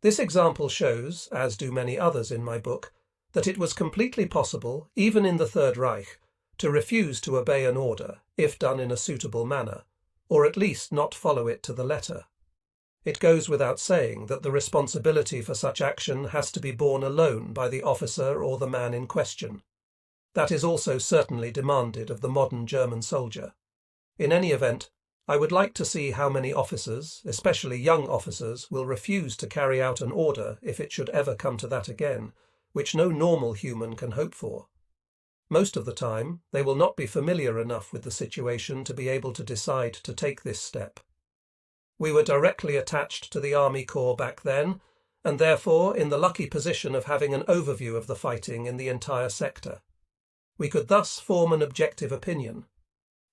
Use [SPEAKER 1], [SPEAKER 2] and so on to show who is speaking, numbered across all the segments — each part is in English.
[SPEAKER 1] This example shows, as do many others in my book, that it was completely possible, even in the Third Reich, to refuse to obey an order if done in a suitable manner, or at least not follow it to the letter. It goes without saying that the responsibility for such action has to be borne alone by the officer or the man in question. That is also certainly demanded of the modern German soldier. In any event, I would like to see how many officers, especially young officers, will refuse to carry out an order if it should ever come to that again, which no normal human can hope for. Most of the time, they will not be familiar enough with the situation to be able to decide to take this step. We were directly attached to the Army Corps back then, and therefore in the lucky position of having an overview of the fighting in the entire sector. We could thus form an objective opinion.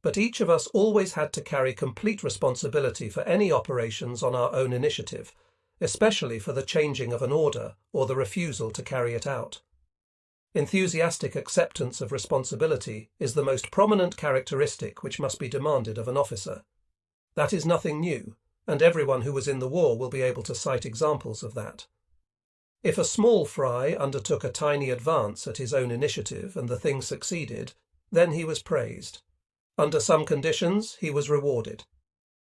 [SPEAKER 1] But each of us always had to carry complete responsibility for any operations on our own initiative, especially for the changing of an order or the refusal to carry it out. Enthusiastic acceptance of responsibility is the most prominent characteristic which must be demanded of an officer. That is nothing new, and everyone who was in the war will be able to cite examples of that. If a small fry undertook a tiny advance at his own initiative and the thing succeeded, then he was praised. Under some conditions, he was rewarded.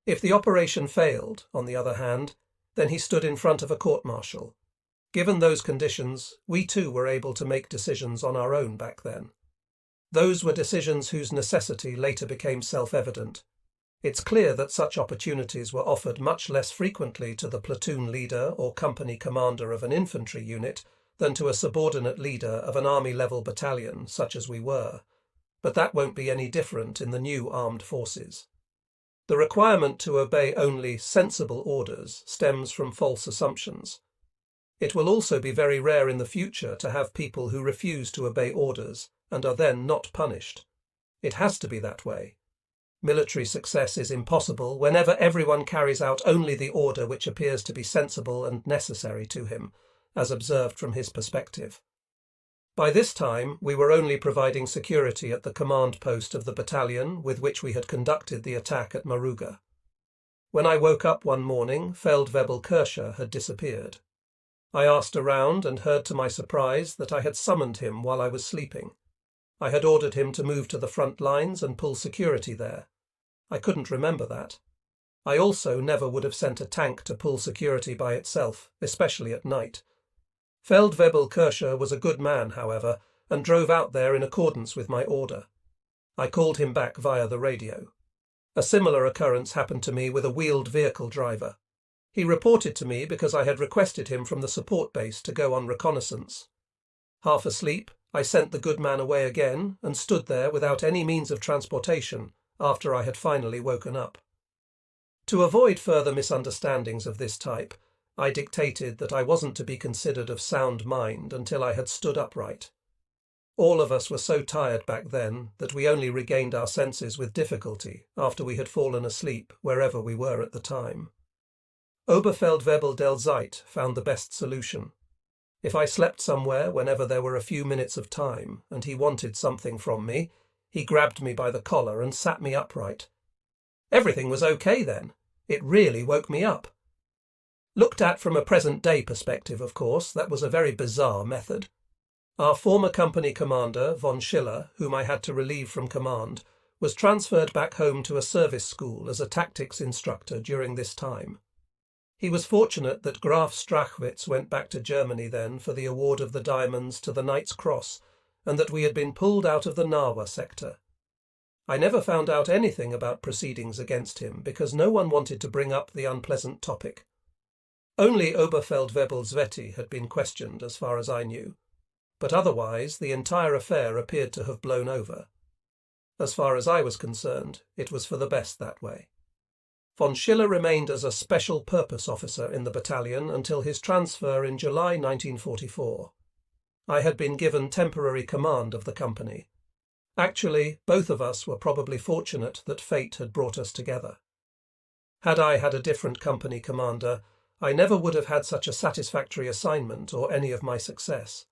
[SPEAKER 1] If the operation failed, on the other hand, then he stood in front of a court-martial. Given those conditions, we too were able to make decisions on our own back then. Those were decisions whose necessity later became self-evident. It's clear that such opportunities were offered much less frequently to the platoon leader or company commander of an infantry unit than to a subordinate leader of an army-level battalion, such as we were. But that won't be any different in the new armed forces. The requirement to obey only sensible orders stems from false assumptions. It will also be very rare in the future to have people who refuse to obey orders and are then not punished. It has to be that way. Military success is impossible whenever everyone carries out only the order which appears to be sensible and necessary to him, as observed from his perspective. By this time, we were only providing security at the command post of the battalion with which we had conducted the attack at Maruga. When I woke up one morning, Feldwebel Kirscher had disappeared. I asked around and heard to my surprise that I had summoned him while I was sleeping. I had ordered him to move to the front lines and pull security there. I couldn't remember that. I also never would have sent a tank to pull security by itself, especially at night. Feldwebel Kirscher was a good man, however, and drove out there in accordance with my order. I called him back via the radio. A similar occurrence happened to me with a wheeled vehicle driver. He reported to me because I had requested him from the support base to go on reconnaissance. Half asleep, I sent the good man away again and stood there without any means of transportation after I had finally woken up. To avoid further misunderstandings of this type, I dictated that I wasn't to be considered of sound mind until I had stood upright. All of us were so tired back then that we only regained our senses with difficulty after we had fallen asleep wherever we were at the time. Oberfeldwebel del Zeit found the best solution. If I slept somewhere whenever there were a few minutes of time and he wanted something from me, he grabbed me by the collar and sat me upright. Everything was okay then. It really woke me up. Looked at from a present-day perspective, of course, that was a very bizarre method. Our former company commander, von Schiller, whom I had to relieve from command, was transferred back home to a service school as a tactics instructor during this time. He was fortunate that Graf Strachwitz went back to Germany then for the award of the diamonds to the Knight's Cross, and that we had been pulled out of the Narwa sector. I never found out anything about proceedings against him because no one wanted to bring up the unpleasant topic. Only Oberfeldwebel Sveti had been questioned as far as I knew, but otherwise the entire affair appeared to have blown over. As far as I was concerned, it was for the best that way. Von Schiller remained as a special purpose officer in the battalion until his transfer in July 1944. I had been given temporary command of the company. Actually, both of us were probably fortunate that fate had brought us together. Had I had a different company commander, I never would have had such a satisfactory assignment or any of my success.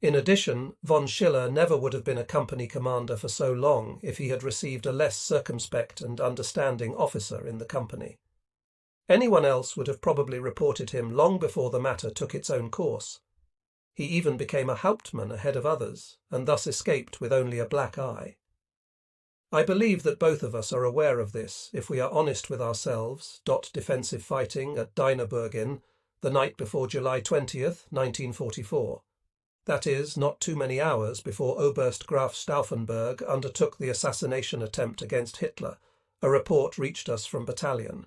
[SPEAKER 1] In addition, von Schiller never would have been a company commander for so long if he had received a less circumspect and understanding officer in the company. Anyone else would have probably reported him long before the matter took its own course. He even became a Hauptmann ahead of others, and thus escaped with only a black eye. I believe that both of us are aware of this if we are honest with ourselves. Defensive fighting at Dynaburgin the night before July 20th, 1944. That is, not too many hours before Oberst Graf Stauffenberg undertook the assassination attempt against Hitler, a report reached us from battalion.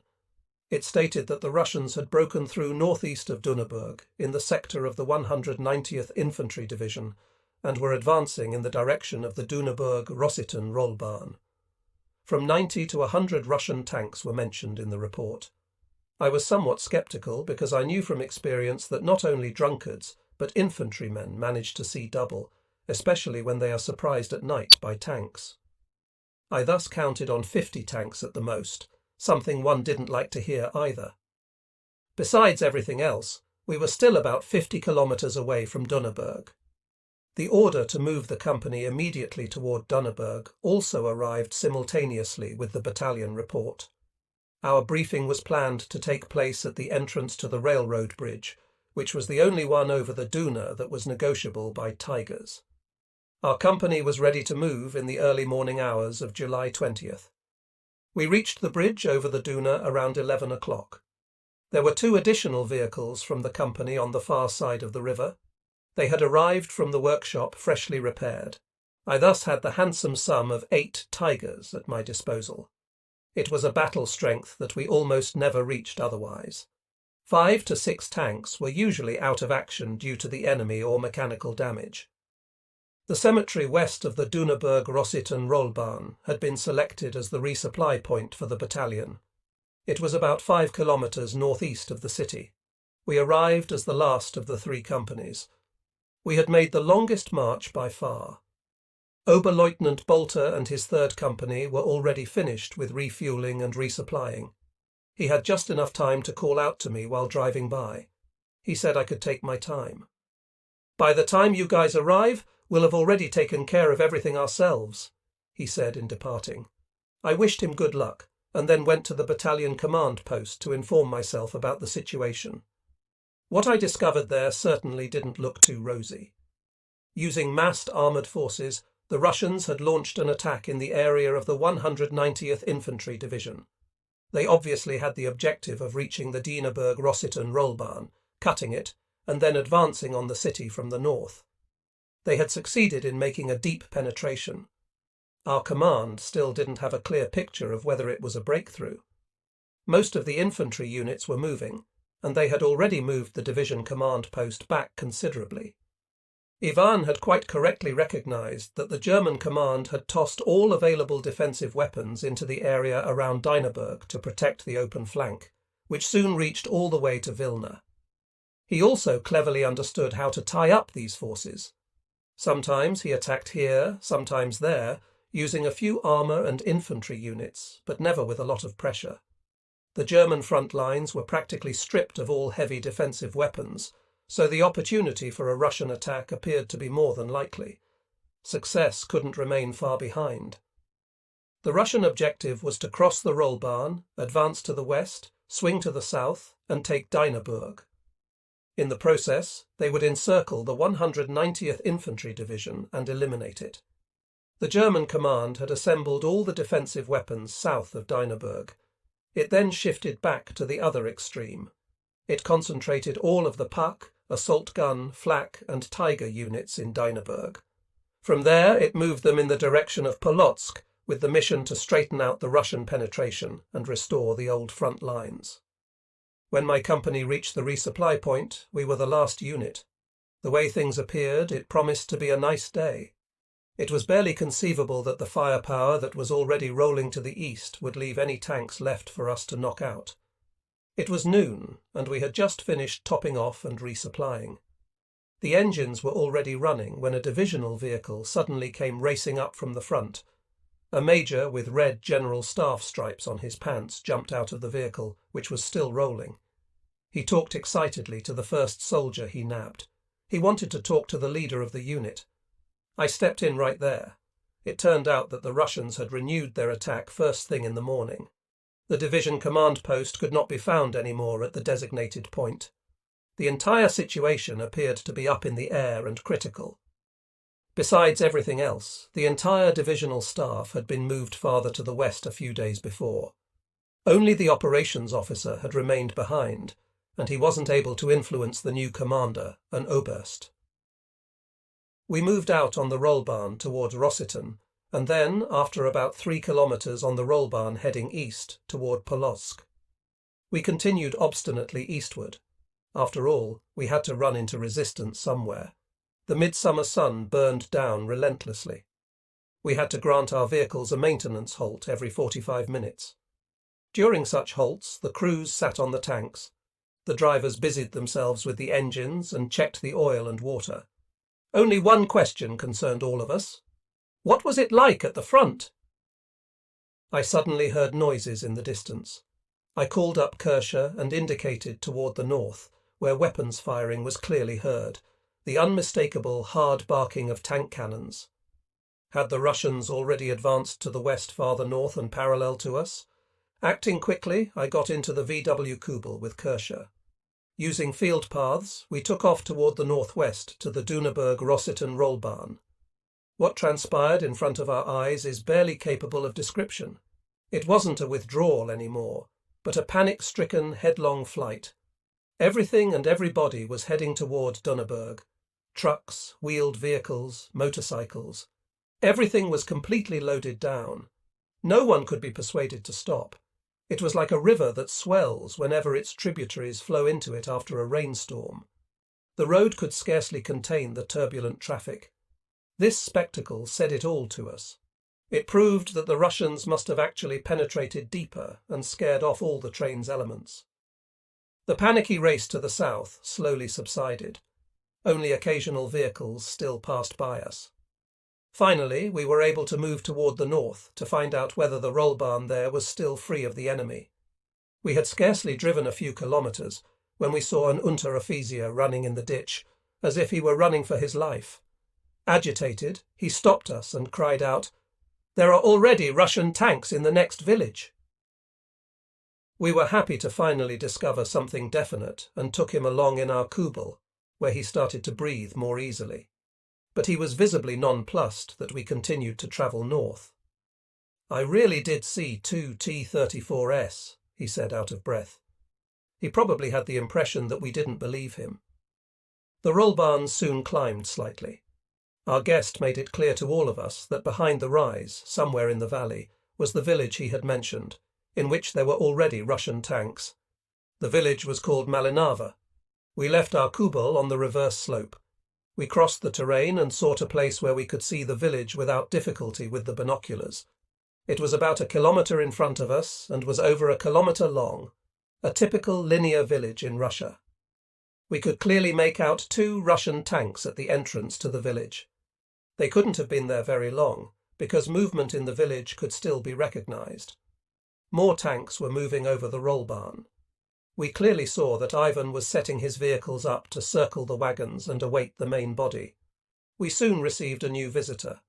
[SPEAKER 1] It stated that the Russians had broken through northeast of Düneburg in the sector of the 190th Infantry Division and were advancing in the direction of the Düneburg-Rossitten Rollbahn. From 90 to 100 Russian tanks were mentioned in the report. I was somewhat sceptical because I knew from experience that not only drunkards but infantrymen manage to see double, especially when they are surprised at night by tanks. I thus counted on 50 tanks at the most, something one didn't like to hear either. Besides everything else, we were still about 50 kilometers away from Düneburg. The order to move the company immediately toward Düneburg also arrived simultaneously with the battalion report. Our briefing was planned to take place at the entrance to the railroad bridge, which was the only one over the Düne that was negotiable by Tigers. Our company was ready to move in the early morning hours of July 20th. We reached the bridge over the Düne around 11 o'clock. There were 2 additional vehicles from the company on the far side of the river. They had arrived from the workshop freshly repaired. I thus had the handsome sum of 8 Tigers at my disposal. It was a battle strength that we almost never reached otherwise. 5 to 6 tanks were usually out of action due to the enemy or mechanical damage. The cemetery west of the Düneburg-Rossitten Rollbahn had been selected as the resupply point for the battalion. It was about 5 kilometers northeast of the city. We arrived as the last of the 3 companies. We had made the longest march by far. Oberleutnant Bolter and his 3rd company were already finished with refueling and resupplying. He had just enough time to call out to me while driving by. He said I could take my time. "By the time you guys arrive, we'll have already taken care of everything ourselves," he said in departing. I wished him good luck, and then went to the battalion command post to inform myself about the situation. What I discovered there certainly didn't look too rosy. Using massed armoured forces, the Russians had launched an attack in the area of the 190th Infantry Division. They obviously had the objective of reaching the Düneburg-Rossitten Rollbahn, cutting it, and then advancing on the city from the north. They had succeeded in making a deep penetration. Our command still didn't have a clear picture of whether it was a breakthrough. Most of the infantry units were moving, and they had already moved the division command post back considerably. Ivan had quite correctly recognized that the German command had tossed all available defensive weapons into the area around Dynaburg to protect the open flank, which soon reached all the way to Vilna. He also cleverly understood how to tie up these forces. Sometimes he attacked here, sometimes there, using a few armour and infantry units, but never with a lot of pressure. The German front lines were practically stripped of all heavy defensive weapons, so the opportunity for a Russian attack appeared to be more than likely. Success couldn't remain far behind. The Russian objective was to cross the Rollbahn, advance to the west, swing to the south, and take Dynaburg. In the process, they would encircle the 190th Infantry Division and eliminate it. The German command had assembled all the defensive weapons south of Dynaburg. It then shifted back to the other extreme. It concentrated all of the Puck, assault gun, flak, and Tiger units in Dynaburg. From there, it moved them in the direction of Polotsk, with the mission to straighten out the Russian penetration and restore the old front lines. When my company reached the resupply point, we were the last unit. The way things appeared, it promised to be a nice day. It was barely conceivable that the firepower that was already rolling to the east would leave any tanks left for us to knock out. It was noon, and we had just finished topping off and resupplying. The engines were already running when a divisional vehicle suddenly came racing up from the front. A major with red General Staff stripes on his pants jumped out of the vehicle, which was still rolling. He talked excitedly to the first soldier he nabbed. He wanted to talk to the leader of the unit. I stepped in right there. It turned out that the Russians had renewed their attack first thing in the morning. The division command post could not be found anymore at the designated point. The entire situation appeared to be up in the air and critical. Besides everything else, the entire divisional staff had been moved farther to the west a few days before. Only the operations officer had remained behind, and he wasn't able to influence the new commander, an oberst. We moved out on the Rollbahn towards Rossitten, and then, after about 3 kilometres on the Rollbahn heading east toward Polotsk. We continued obstinately eastward. After all, we had to run into resistance somewhere. The midsummer sun burned down relentlessly. We had to grant our vehicles a maintenance halt every 45 minutes. During such halts, the crews sat on the tanks. The drivers busied themselves with the engines and checked the oil and water. Only one question concerned all of us. What was it like at the front? I suddenly heard noises in the distance. I called up Kershaw and indicated toward the north, where weapons firing was clearly heard, the unmistakable hard barking of tank cannons. Had the Russians already advanced to the west farther north and parallel to us? Acting quickly, I got into the VW Kubel with Kershaw. Using field paths, we took off toward the northwest to the Duneberg-Rossitten Rollbahn. What transpired in front of our eyes is barely capable of description. It wasn't a withdrawal anymore, but a panic-stricken, headlong flight. Everything and everybody was heading toward Duneberg. Trucks, wheeled vehicles, motorcycles. Everything was completely loaded down. No one could be persuaded to stop. It was like a river that swells whenever its tributaries flow into it after a rainstorm. The road could scarcely contain the turbulent traffic. This spectacle said it all to us. It proved that the Russians must have actually penetrated deeper and scared off all the train's elements. The panicky race to the south slowly subsided. Only occasional vehicles still passed by us. Finally, we were able to move toward the north to find out whether the Rollbahn there was still free of the enemy. We had scarcely driven a few kilometres when we saw an Unteroffizier running in the ditch, as if he were running for his life. Agitated, he stopped us and cried out, "There are already Russian tanks in the next village." We were happy to finally discover something definite and took him along in our Kubel, where he started to breathe more easily. But he was visibly nonplussed that we continued to travel north. "I really did see 2 T-34s, he said out of breath. He probably had the impression that we didn't believe him. The Rollbahn soon climbed slightly. Our guest made it clear to all of us that behind the rise, somewhere in the valley, was the village he had mentioned, in which there were already Russian tanks. The village was called Malinava. We left our Kubel on the reverse slope. We crossed the terrain and sought a place where we could see the village without difficulty with the binoculars. It was about 1 kilometre in front of us and was over 1 kilometre long, a typical linear village in Russia. We could clearly make out 2 Russian tanks at the entrance to the village. They couldn't have been there very long, because movement in the village could still be recognised. More tanks were moving over the Rollbahn. We clearly saw that Ivan was setting his vehicles up to circle the wagons and await the main body. We soon received a new visitor.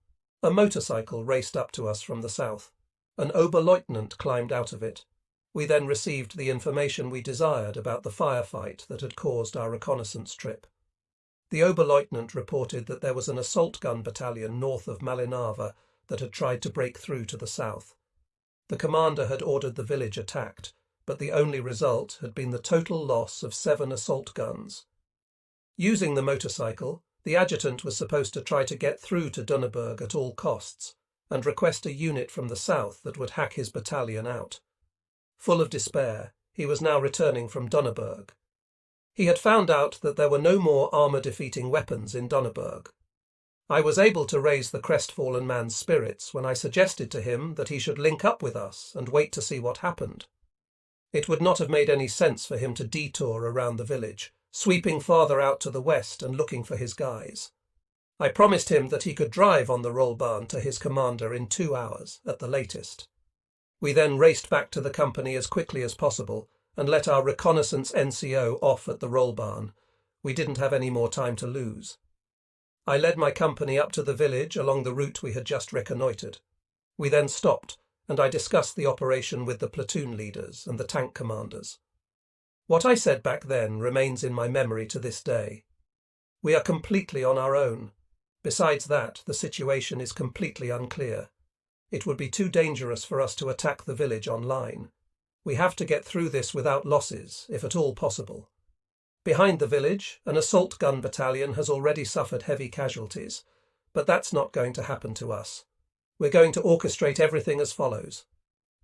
[SPEAKER 1] A motorcycle raced up to us from the south. An Oberleutnant climbed out of it. We then received the information we desired about the firefight that had caused our reconnaissance trip. The Oberleutnant reported that there was an assault gun battalion north of Malinava that had tried to break through to the south. The commander had ordered the village attacked, but the only result had been the total loss of 7 assault guns. Using the motorcycle, the adjutant was supposed to try to get through to Duneberg at all costs and request a unit from the south that would hack his battalion out. Full of despair, he was now returning from Duneberg. He had found out that there were no more armour-defeating weapons in Duneberg. I was able to raise the crestfallen man's spirits when I suggested to him that he should link up with us and wait to see what happened. It would not have made any sense for him to detour around the village, sweeping farther out to the west and looking for his guys. I promised him that he could drive on the Rollbahn to his commander in 2 hours, at the latest. We then raced back to the company as quickly as possible and let our reconnaissance NCO off at the Rollbahn. We didn't have any more time to lose. I led my company up to the village along the route we had just reconnoitred. We then stopped and I discussed the operation with the platoon leaders and the tank commanders. What I said back then remains in my memory to this day. We are completely on our own. Besides that, the situation is completely unclear. It would be too dangerous for us to attack the village online. We have to get through this without losses, if at all possible. Behind the village, an assault gun battalion has already suffered heavy casualties, but that's not going to happen to us. We're going to orchestrate everything as follows.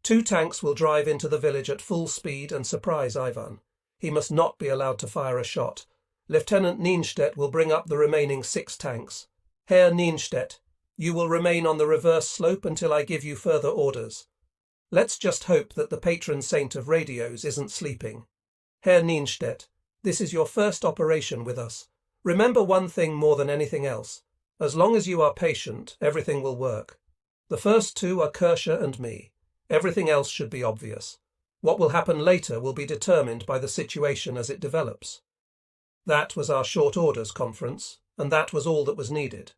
[SPEAKER 1] 2 tanks will drive into the village at full speed and surprise Ivan. He must not be allowed to fire a shot. Lieutenant Nienstedt will bring up the remaining 6 tanks. Herr Nienstedt, you will remain on the reverse slope until I give you further orders. Let's just hope that the patron saint of radios isn't sleeping. Herr Nienstedt, this is your first operation with us. Remember one thing more than anything else. As long as you are patient, everything will work. The first 2 are Kirscher and me. Everything else should be obvious. What will happen later will be determined by the situation as it develops. That was our short orders conference, and that was all that was needed.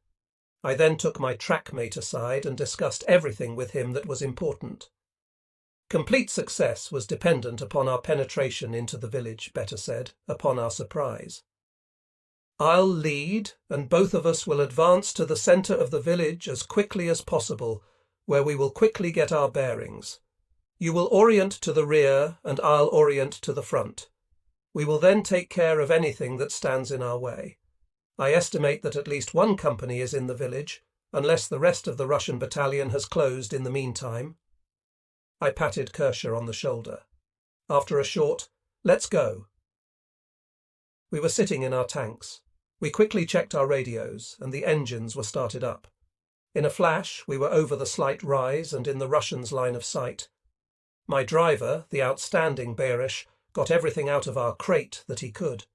[SPEAKER 1] I then took my trackmate aside and discussed everything with him that was important. Complete success was dependent upon our penetration into the village, Better said, upon our surprise. I'll lead, and both of us will advance to the centre of the village as quickly as possible, where we will quickly get our bearings. You will orient to the rear, and I'll orient to the front. We will then take care of anything that stands in our way. I estimate that at least 1 company is in the village, unless the rest of the Russian battalion has closed in the meantime. I patted Kirscher on the shoulder. After a short, "Let's go." We were sitting in our tanks. We quickly checked our radios, and the engines were started up. In a flash, we were over the slight rise and in the Russians' line of sight. My driver, the outstanding Berish, got everything out of our crate that he could.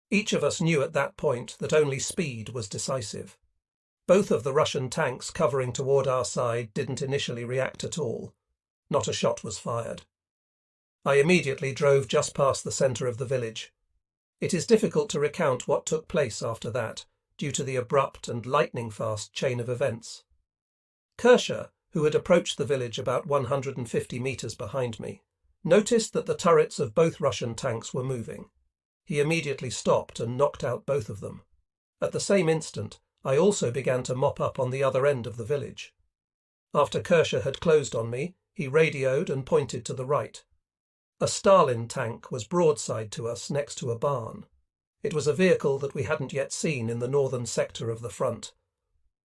[SPEAKER 1] Each of us knew at that point that only speed was decisive. Both of the Russian tanks covering toward our side didn't initially react at all. Not a shot was fired. I immediately drove just past the centre of the village. It is difficult to recount what took place after that, due to the abrupt and lightning-fast chain of events. Kirscher, who had approached the village about 150 metres behind me, noticed that the turrets of both Russian tanks were moving. He immediately stopped and knocked out both of them. At the same instant, I also began to mop up on the other end of the village. After Kirscher had closed on me, he radioed and pointed to the right. A Stalin tank was broadside to us next to a barn. It was a vehicle that we hadn't yet seen in the northern sector of the front.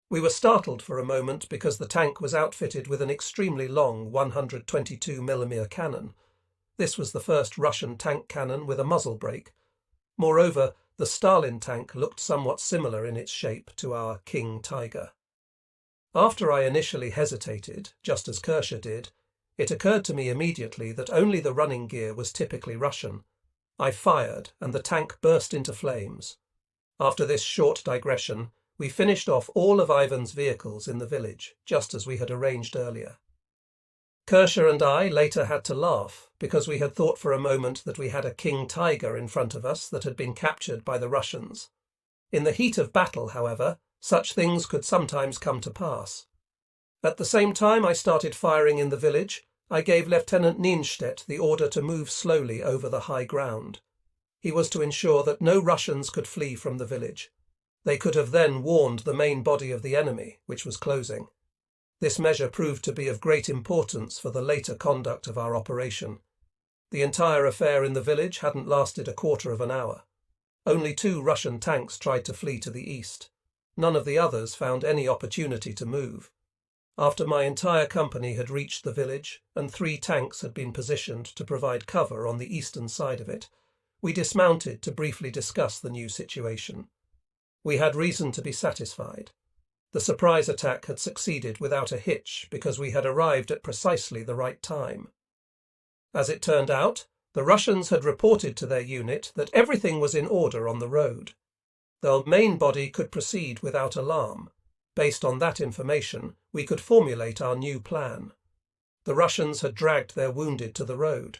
[SPEAKER 1] We were startled for a moment because the tank was outfitted with an extremely long 122mm cannon. This was the first Russian tank cannon with a muzzle brake. Moreover, the Stalin tank looked somewhat similar in its shape to our King Tiger. After I initially hesitated, just as Kirscher did, it occurred to me immediately that only the running gear was typically Russian. I fired, and the tank burst into flames. After this short digression, we finished off all of Ivan's vehicles in the village, just as we had arranged earlier. Kirscher and I later had to laugh, because we had thought for a moment that we had a King Tiger in front of us that had been captured by the Russians. In the heat of battle, however, such things could sometimes come to pass. At the same time I started firing in the village, I gave Lieutenant Nienstedt the order to move slowly over the high ground. He was to ensure that no Russians could flee from the village. They could have then warned the main body of the enemy, which was closing. This measure proved to be of great importance for the later conduct of our operation. The entire affair in the village hadn't lasted a quarter of an hour. Only 2 Russian tanks tried to flee to the east. None of the others found any opportunity to move. After my entire company had reached the village and 3 tanks had been positioned to provide cover on the eastern side of it, we dismounted to briefly discuss the new situation. We had reason to be satisfied. The surprise attack had succeeded without a hitch because we had arrived at precisely the right time. As it turned out, the Russians had reported to their unit that everything was in order on the road. The main body could proceed without alarm. Based on that information, we could formulate our new plan. The Russians had dragged their wounded to the road.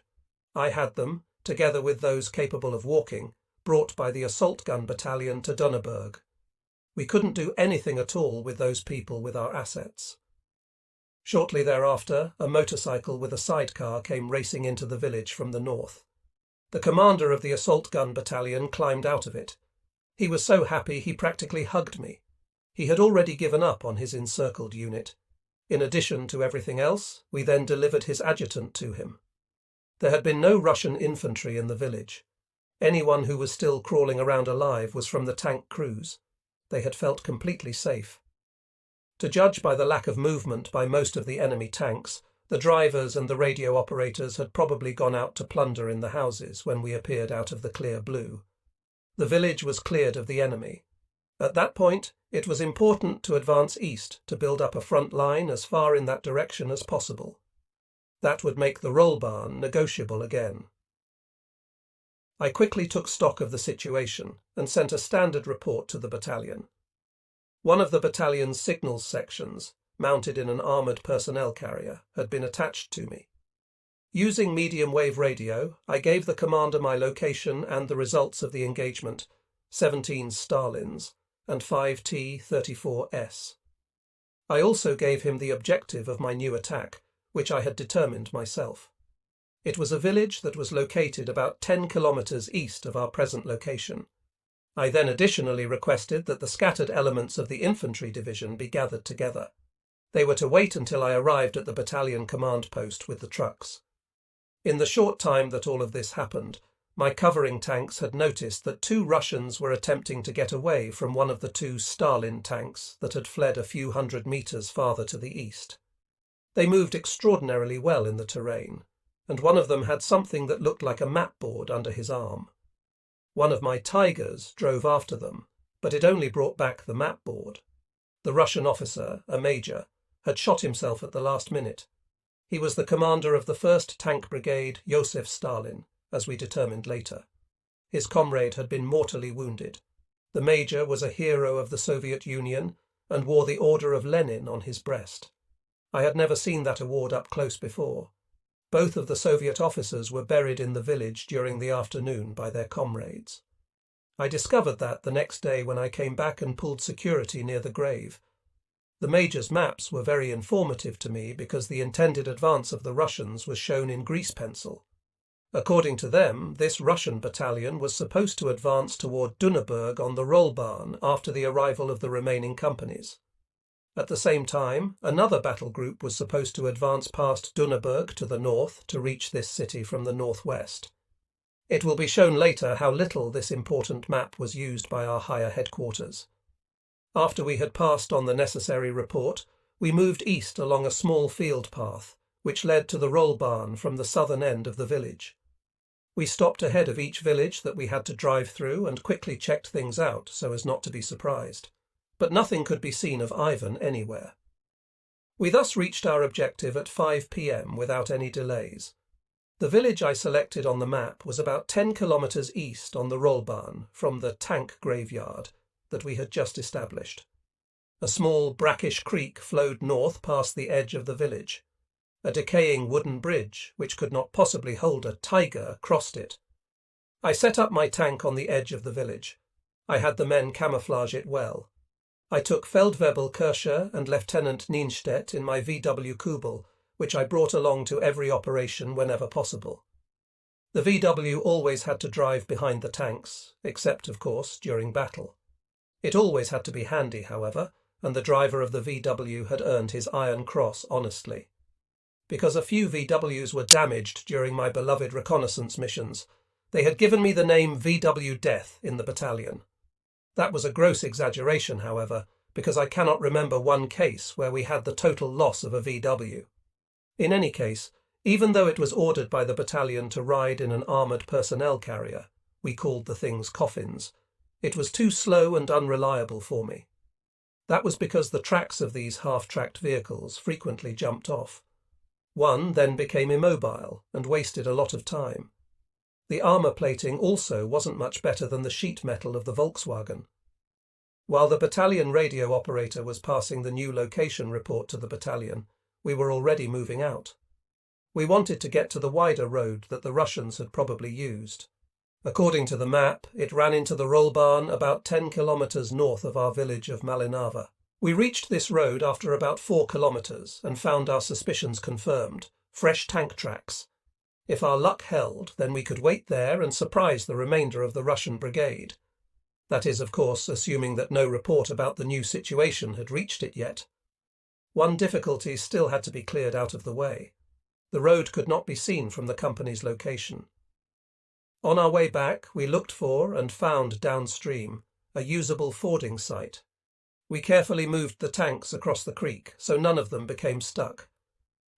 [SPEAKER 1] I had them, together with those capable of walking, brought by the assault gun battalion to Donneberg. We couldn't do anything at all with those people with our assets. Shortly thereafter, a motorcycle with a sidecar came racing into the village from the north. The commander of the assault gun battalion climbed out of it. He was so happy he practically hugged me. He had already given up on his encircled unit. In addition to everything else, we then delivered his adjutant to him. There had been no Russian infantry in the village. Anyone who was still crawling around alive was from the tank crews. They had felt completely safe. To judge by the lack of movement by most of the enemy tanks, the drivers and the radio operators had probably gone out to plunder in the houses when we appeared out of the clear blue. The village was cleared of the enemy. At that point, it was important to advance east to build up a front line as far in that direction as possible. That would make the roll barn negotiable again. I quickly took stock of the situation and sent a standard report to the battalion. One of the battalion's signals sections, mounted in an armoured personnel carrier, had been attached to me. Using medium-wave radio, I gave the commander my location and the results of the engagement, 17 Stalins and 5 T-34S. I also gave him the objective of my new attack, which I had determined myself. It was a village that was located about 10 kilometres east of our present location. I then additionally requested that the scattered elements of the infantry division be gathered together. They were to wait until I arrived at the battalion command post with the trucks. In the short time that all of this happened, my covering tanks had noticed that 2 Russians were attempting to get away from one of the 2 Stalin tanks that had fled a few hundred meters farther to the east. They moved extraordinarily well in the terrain, and one of them had something that looked like a map board under his arm. One of my Tigers drove after them, but it only brought back the map board. The Russian officer, a major, had shot himself at the last minute. He was the commander of the 1st Tank Brigade, Joseph Stalin, as we determined later. His comrade had been mortally wounded. The major was a hero of the Soviet Union and wore the Order of Lenin on his breast. I had never seen that award up close before. Both of the Soviet officers were buried in the village during the afternoon by their comrades. I discovered that the next day when I came back and pulled security near the grave. The major's maps were very informative to me because the intended advance of the Russians was shown in grease pencil. According to them, this Russian battalion was supposed to advance toward Dunneberg on the Rollbahn after the arrival of the remaining companies. At the same time, another battle group was supposed to advance past Dunneberg to the north to reach this city from the northwest. It will be shown later how little this important map was used by our higher headquarters. After we had passed on the necessary report, we moved east along a small field path, which led to the roll barn from the southern end of the village. We stopped ahead of each village that we had to drive through and quickly checked things out so as not to be surprised. But nothing could be seen of Ivan anywhere. We thus reached our objective at 5 p.m. without any delays. The village I selected on the map was about 10 kilometres east on the Rollbahn from the tank graveyard that we had just established. A small brackish creek flowed north past the edge of the village. A decaying wooden bridge, which could not possibly hold a tiger, crossed it. I set up my tank on the edge of the village. I had the men camouflage it well. I took Feldwebel Kirscher and Lieutenant Nienstedt in my VW Kubel, which I brought along to every operation whenever possible. The VW always had to drive behind the tanks, except, of course, during battle. It always had to be handy, however, and the driver of the VW had earned his Iron Cross honestly. Because a few VWs were damaged during my beloved reconnaissance missions, they had given me the name VW Death in the battalion. That was a gross exaggeration, however, because I cannot remember one case where we had the total loss of a VW. In any case, even though it was ordered by the battalion to ride in an armoured personnel carrier, we called the things coffins, it was too slow and unreliable for me. That was because the tracks of these half-tracked vehicles frequently jumped off. One then became immobile and wasted a lot of time. The armour plating also wasn't much better than the sheet metal of the Volkswagen. While the battalion radio operator was passing the new location report to the battalion, we were already moving out. We wanted to get to the wider road that the Russians had probably used. According to the map, it ran into the Rollbahn about 10 kilometres north of our village of Malinava. We reached this road after about 4 kilometers and found our suspicions confirmed. Fresh tank tracks. If our luck held, then we could wait there and surprise the remainder of the Russian brigade. That is, of course, assuming that no report about the new situation had reached it yet. One difficulty still had to be cleared out of the way. The road could not be seen from the company's location. On our way back, we looked for and found downstream a usable fording site. We carefully moved the tanks across the creek so none of them became stuck.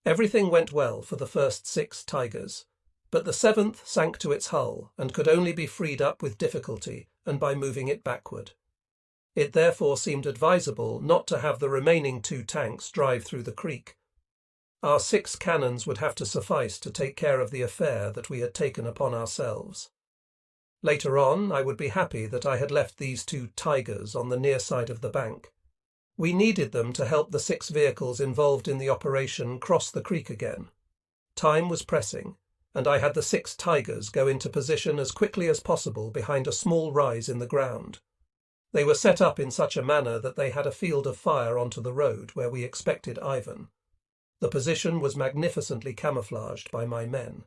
[SPEAKER 1] Everything went well for the first 6 Tigers, but the 7th sank to its hull and could only be freed up with difficulty and by moving it backward. It therefore seemed advisable not to have the remaining 2 tanks drive through the creek. Our 6 cannons would have to suffice to take care of the affair that we had taken upon ourselves. Later on, I would be happy that I had left these 2 Tigers on the near side of the bank. We needed them to help the 6 vehicles involved in the operation cross the creek again. Time was pressing, and I had the 6 Tigers go into position as quickly as possible behind a small rise in the ground. They were set up in such a manner that they had a field of fire onto the road where we expected Ivan. The position was magnificently camouflaged by my men.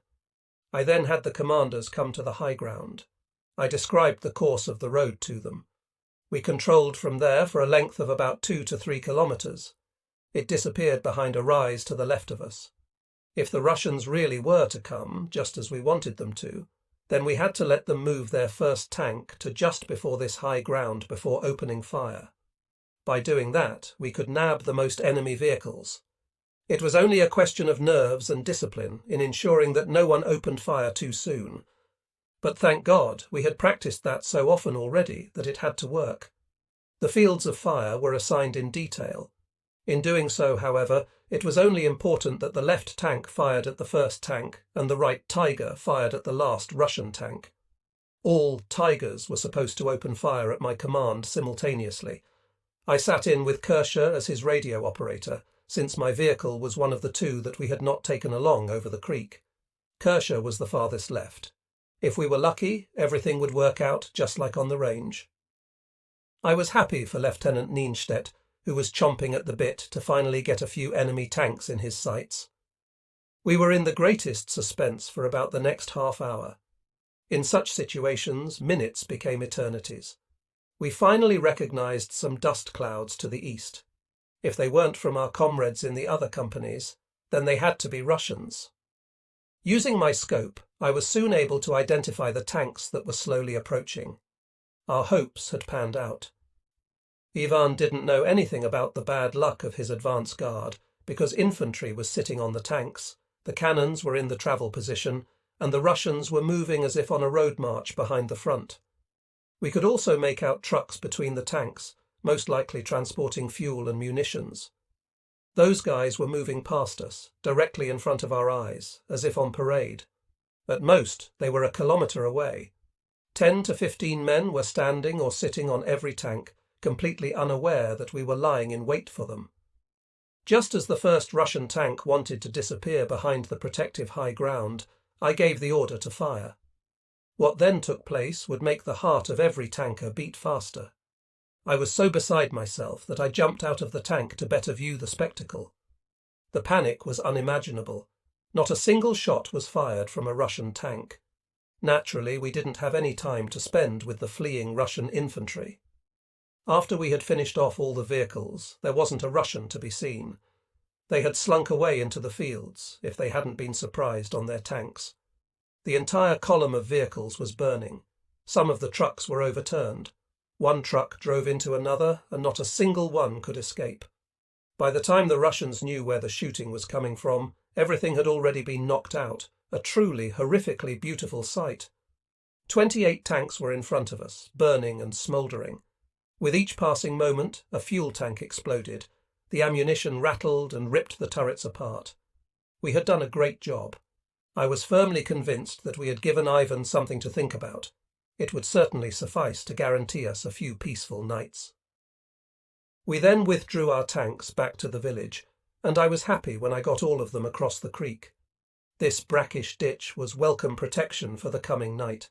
[SPEAKER 1] I then had the commanders come to the high ground. I described the course of the road to them. We controlled from there for a length of about 2 to 3 kilometers. It disappeared behind a rise to the left of us. If the Russians really were to come, just as we wanted them to, then we had to let them move their first tank to just before this high ground before opening fire. By doing that, we could nab the most enemy vehicles. It was only a question of nerves and discipline in ensuring that no one opened fire too soon. But thank God, we had practiced that so often already that it had to work. The fields of fire were assigned in detail. In doing so, however, it was only important that the left tank fired at the first tank and the right Tiger fired at the last Russian tank. All Tigers were supposed to open fire at my command simultaneously. I sat in with Kershaw as his radio operator, since my vehicle was one of the 2 that we had not taken along over the creek. Kershaw was the farthest left. If we were lucky, everything would work out just like on the range. I was happy for Lieutenant Nienstedt, who was chomping at the bit to finally get a few enemy tanks in his sights. We were in the greatest suspense for about the next half hour. In such situations, minutes became eternities. We finally recognized some dust clouds to the east. If they weren't from our comrades in the other companies, then they had to be Russians. Using my scope, I was soon able to identify the tanks that were slowly approaching. Our hopes had panned out. Ivan didn't know anything about the bad luck of his advance guard, because infantry was sitting on the tanks, the cannons were in the travel position, and the Russians were moving as if on a road march behind the front. We could also make out trucks between the tanks, most likely transporting fuel and munitions. Those guys were moving past us, directly in front of our eyes, as if on parade. At most, they were a kilometre away. 10 to 15 men were standing or sitting on every tank, completely unaware that we were lying in wait for them. Just as the first Russian tank wanted to disappear behind the protective high ground, I gave the order to fire. What then took place would make the heart of every tanker beat faster. I was so beside myself that I jumped out of the tank to better view the spectacle. The panic was unimaginable. Not a single shot was fired from a Russian tank. Naturally, we didn't have any time to spend with the fleeing Russian infantry. After we had finished off all the vehicles, there wasn't a Russian to be seen. They had slunk away into the fields, if they hadn't been surprised on their tanks. The entire column of vehicles was burning. Some of the trucks were overturned. One truck drove into another, and not a single one could escape. By the time the Russians knew where the shooting was coming from, everything had already been knocked out, a truly horrifically beautiful sight. 28 tanks were in front of us, burning and smouldering. With each passing moment, a fuel tank exploded. The ammunition rattled and ripped the turrets apart. We had done a great job. I was firmly convinced that we had given Ivan something to think about. It would certainly suffice to guarantee us a few peaceful nights. We then withdrew our tanks back to the village, and I was happy when I got all of them across the creek. This brackish ditch was welcome protection for the coming night.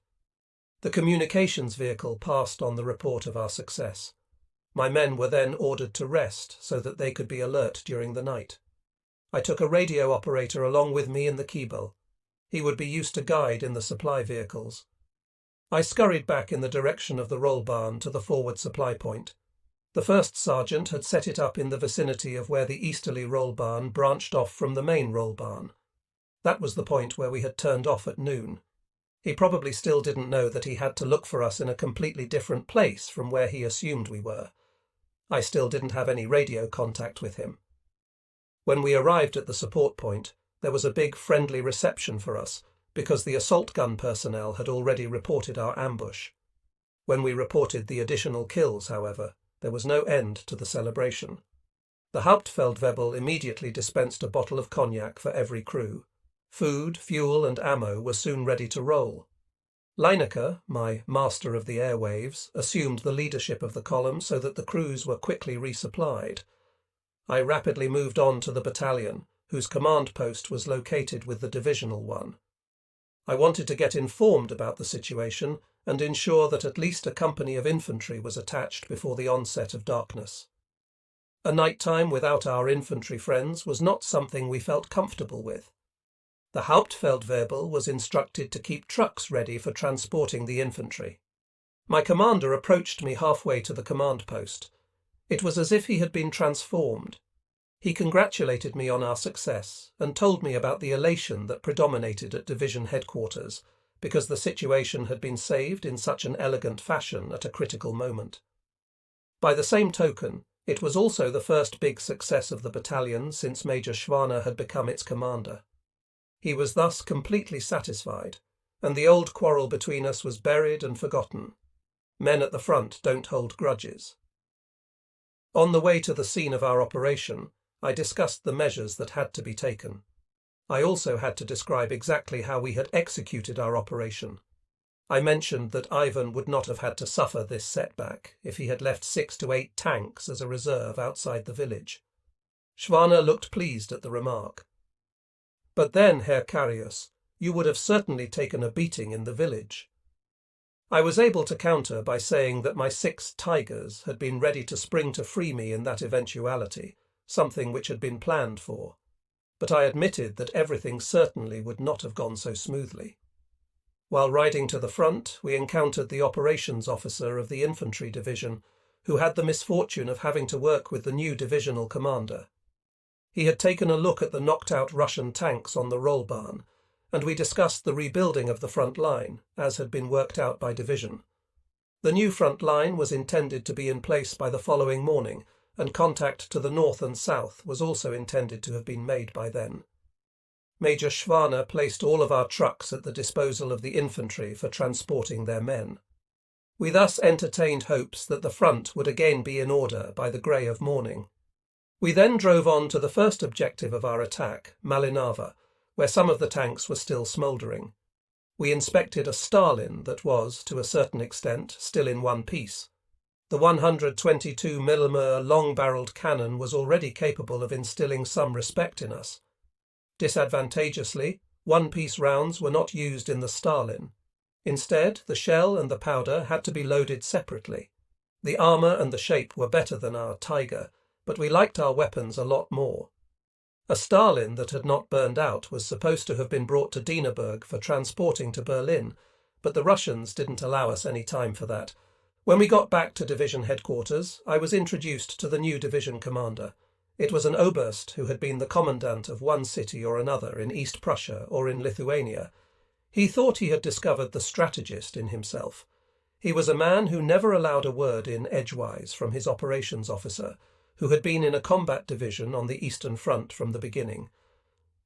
[SPEAKER 1] The communications vehicle passed on the report of our success. My men were then ordered to rest so that they could be alert during the night. I took a radio operator along with me in the Keeble. He would be used to guide in the supply vehicles. I scurried back in the direction of the roll barn to the forward supply point. The first sergeant had set it up in the vicinity of where the easterly roll barn branched off from the main roll barn. That was the point where we had turned off at noon. He probably still didn't know that he had to look for us in a completely different place from where he assumed we were. I still didn't have any radio contact with him. When we arrived at the support point, there was a big friendly reception for us, because the assault gun personnel had already reported our ambush. When we reported the additional kills, however, there was no end to the celebration. The Hauptfeldwebel immediately dispensed a bottle of cognac for every crew. Food, fuel and ammo were soon ready to roll. Leinecker, my master of the airwaves, assumed the leadership of the column so that the crews were quickly resupplied. I rapidly moved on to the battalion, whose command post was located with the divisional one. I wanted to get informed about the situation and ensure that at least a company of infantry was attached before the onset of darkness. A night time without our infantry friends was not something we felt comfortable with. The Hauptfeldwebel was instructed to keep trucks ready for transporting the infantry. My commander approached me halfway to the command post. It was as if he had been transformed. He congratulated me on our success and told me about the elation that predominated at division headquarters, because the situation had been saved in such an elegant fashion at a critical moment. By the same token, it was also the first big success of the battalion since Major Schwaner had become its commander. He was thus completely satisfied, and the old quarrel between us was buried and forgotten. Men at the front don't hold grudges. On the way to the scene of our operation, I discussed the measures that had to be taken. I also had to describe exactly how we had executed our operation. I mentioned that Ivan would not have had to suffer this setback if he had left 6 to 8 tanks as a reserve outside the village. Schwaner looked pleased at the remark. But then, Herr Carius, you would have certainly taken a beating in the village. I was able to counter by saying that my 6 tigers had been ready to spring to free me in that eventuality, something which had been planned for. But I admitted that everything certainly would not have gone so smoothly. While riding to the front, we encountered the operations officer of the infantry division, who had the misfortune of having to work with the new divisional commander. He had taken a look at the knocked-out Russian tanks on the roll barn, and we discussed the rebuilding of the front line, as had been worked out by division. The new front line was intended to be in place by the following morning, and contact to the north and south was also intended to have been made by then. Major Schwaner placed all of our trucks at the disposal of the infantry for transporting their men. We thus entertained hopes that the front would again be in order by the grey of morning. We then drove on to the first objective of our attack, Malinava, where some of the tanks were still smouldering. We inspected a Stalin that was, to a certain extent, still in one piece. The 122 mm long-barrelled cannon was already capable of instilling some respect in us. Disadvantageously, one-piece rounds were not used in the Stalin. Instead, the shell and the powder had to be loaded separately. The armour and the shape were better than our Tiger, but we liked our weapons a lot more. A Stalin that had not burned out was supposed to have been brought to Dienerberg for transporting to Berlin, but the Russians didn't allow us any time for that. When we got back to division headquarters, I was introduced to the new division commander. It was an oberst who had been the commandant of one city or another in East Prussia or in Lithuania. He thought he had discovered the strategist in himself. He was a man who never allowed a word in edgewise from his operations officer, who had been in a combat division on the Eastern Front from the beginning.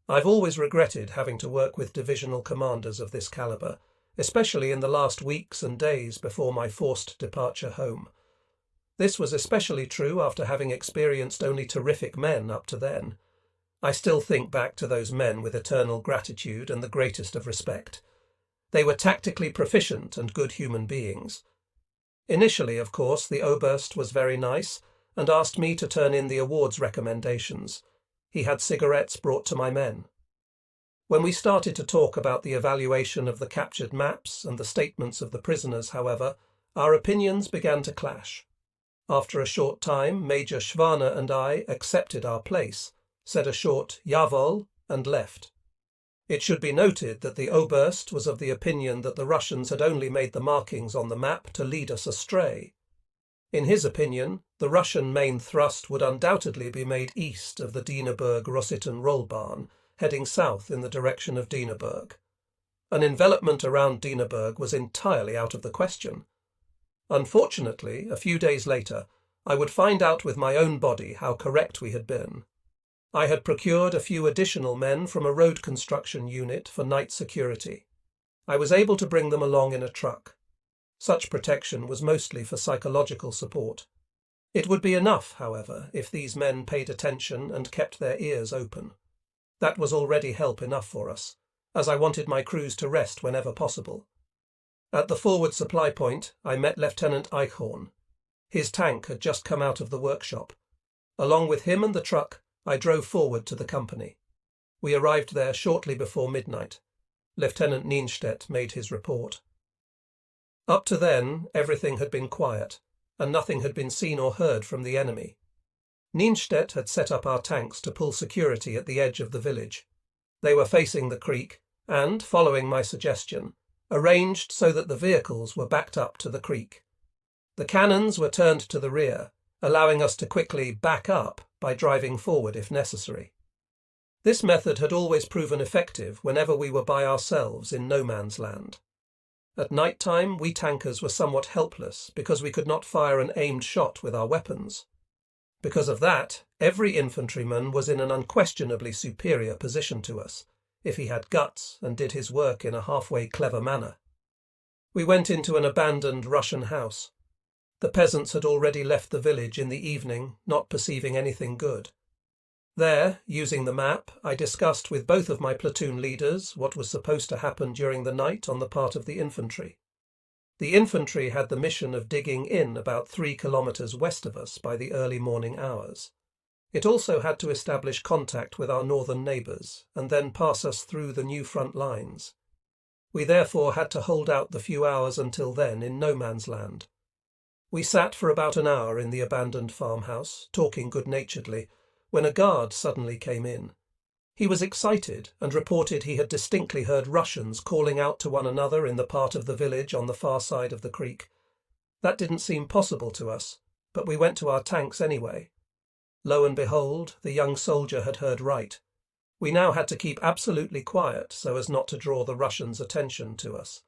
[SPEAKER 1] I've always regretted having to work with divisional commanders of this calibre, especially in the last weeks and days before my forced departure home. This was especially true after having experienced only terrific men up to then. I still think back to those men with eternal gratitude and the greatest of respect. They were tactically proficient and good human beings. Initially, of course, the oberst was very nice and asked me to turn in the awards recommendations. He had cigarettes brought to my men. When we started to talk about the evaluation of the captured maps and the statements of the prisoners, however, our opinions began to clash. After a short time, Major Schwaner and I accepted our place, said a short "Jawohl," and left. It should be noted that the Oberst was of the opinion that the Russians had only made the markings on the map to lead us astray. In his opinion, the Russian main thrust would undoubtedly be made east of the Dieneburg-Rossitten-Rollbahn, heading south in the direction of Dieneburg. An envelopment around Dieneburg was entirely out of the question. Unfortunately, a few days later, I would find out with my own body how correct we had been. I had procured a few additional men from a road construction unit for night security. I was able to bring them along in a truck. Such protection was mostly for psychological support. It would be enough, however, if these men paid attention and kept their ears open. That was already help enough for us, as I wanted my crews to rest whenever possible. At the forward supply point, I met Lieutenant Eichhorn. His tank had just come out of the workshop. Along with him and the truck, I drove forward to the company. We arrived there shortly before midnight. Lieutenant Nienstedt made his report. Up to then, everything had been quiet, and nothing had been seen or heard from the enemy. Nienstedt had set up our tanks to pull security at the edge of the village. They were facing the creek and, following my suggestion, arranged so that the vehicles were backed up to the creek. The cannons were turned to the rear, allowing us to quickly back up by driving forward if necessary. This method had always proven effective whenever we were by ourselves in no man's land. At night time, we tankers were somewhat helpless because we could not fire an aimed shot with our weapons. Because of that, every infantryman was in an unquestionably superior position to us, if he had guts and did his work in a halfway clever manner. We went into an abandoned Russian house. The peasants had already left the village in the evening, not perceiving anything good. There, using the map, I discussed with both of my platoon leaders what was supposed to happen during the night on the part of the infantry. The infantry had the mission of digging in about 3 kilometers west of us by the early morning hours. It also had to establish contact with our northern neighbours and then pass us through the new front lines. We therefore had to hold out the few hours until then in no man's land. We sat for about an hour in the abandoned farmhouse, talking good-naturedly, when a guard suddenly came in. He was excited and reported he had distinctly heard Russians calling out to one another in the part of the village on the far side of the creek. That didn't seem possible to us, but we went to our tanks anyway. Lo and behold, the young soldier had heard right. We now had to keep absolutely quiet so as not to draw the Russians' attention to us.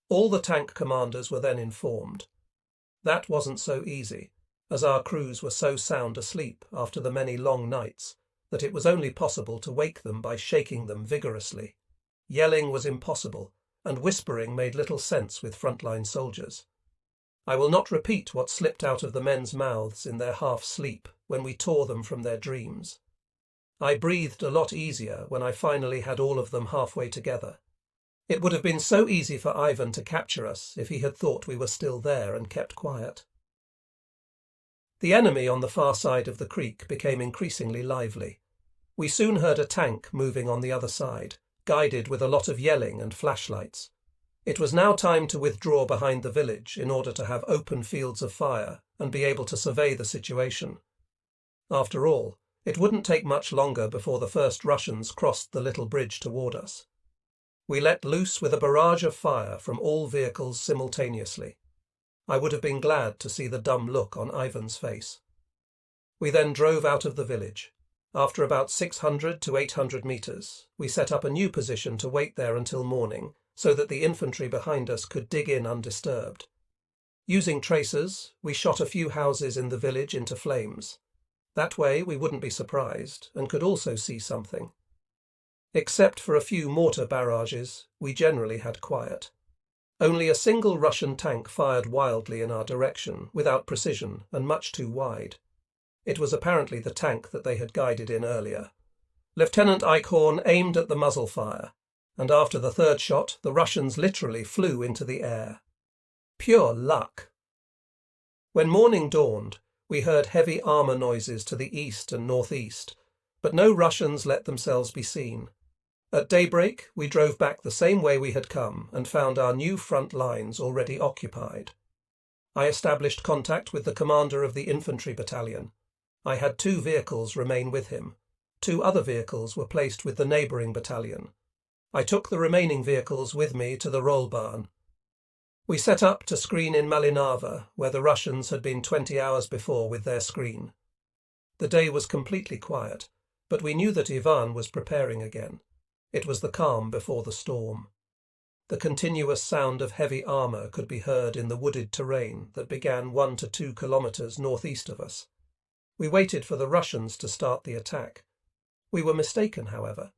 [SPEAKER 1] All the tank commanders were then informed. That wasn't so easy, as our crews were so sound asleep after the many long nights that it was only possible to wake them by shaking them vigorously. Yelling was impossible, and whispering made little sense with frontline soldiers. I will not repeat what slipped out of the men's mouths in their half-sleep when we tore them from their dreams. I breathed a lot easier when I finally had all of them halfway together. It would have been so easy for Ivan to capture us if he had thought we were still there and kept quiet. The enemy on the far side of the creek became increasingly lively. We soon heard a tank moving on the other side, guided with a lot of yelling and flashlights. It was now time to withdraw behind the village in order to have open fields of fire and be able to survey the situation. After all, it wouldn't take much longer before the first Russians crossed the little bridge toward us. We let loose with a barrage of fire from all vehicles simultaneously. I would have been glad to see the dumb look on Ivan's face. We then drove out of the village. After about 600 to 800 meters, we set up a new position to wait there until morning, so that the infantry behind us could dig in undisturbed. Using tracers, we shot a few houses in the village into flames. That way we wouldn't be surprised and could also see something. Except for a few mortar barrages, we generally had quiet. Only a single Russian tank fired wildly in our direction, without precision and much too wide. It was apparently the tank that they had guided in earlier. Lieutenant Eichhorn aimed at the muzzle fire, and after the third shot, the Russians literally flew into the air. Pure luck! When morning dawned, we heard heavy armour noises to the east and northeast, but no Russians let themselves be seen. At daybreak, we drove back the same way we had come and found our new front lines already occupied. I established contact with the commander of the infantry battalion. I had 2 vehicles remain with him. 2 other vehicles were placed with the neighbouring battalion. I took the remaining vehicles with me to the roll barn. We set up to screen in Malinava, where the Russians had been 20 hours before with their screen. The day was completely quiet, but we knew that Ivan was preparing again. It was the calm before the storm. The continuous sound of heavy armour could be heard in the wooded terrain that began 1 to 2 kilometres northeast of us. We waited for the Russians to start the attack. We were mistaken, however.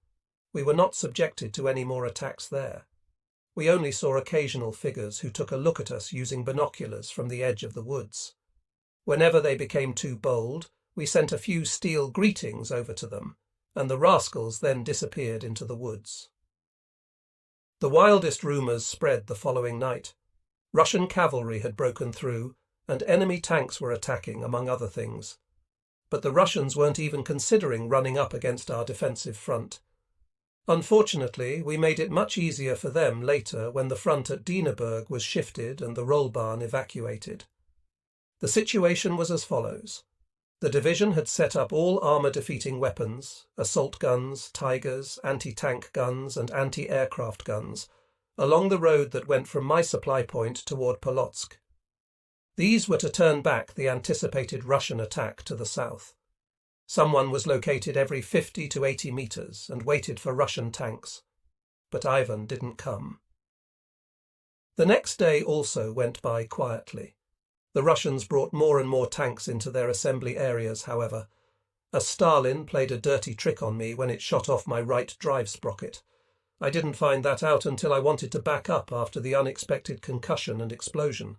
[SPEAKER 1] We were not subjected to any more attacks there. We only saw occasional figures who took a look at us using binoculars from the edge of the woods. Whenever they became too bold, we sent a few steel greetings over to them, and the rascals then disappeared into the woods. The wildest rumours spread the following night. Russian cavalry had broken through, and enemy tanks were attacking, among other things. But the Russians weren't even considering running up against our defensive front. Unfortunately, we made it much easier for them later when the front at Dieneberg was shifted and the roll barn evacuated. The situation was as follows. The division had set up all armour-defeating weapons, assault guns, Tigers, anti-tank guns and anti-aircraft guns, along the road that went from my supply point toward Polotsk. These were to turn back the anticipated Russian attack to the south. Someone was located every 50 to 80 metres and waited for Russian tanks. But Ivan didn't come. The next day also went by quietly. The Russians brought more and more tanks into their assembly areas, however. A Stalin played a dirty trick on me when it shot off my right drive sprocket. I didn't find that out until I wanted to back up after the unexpected concussion and explosion.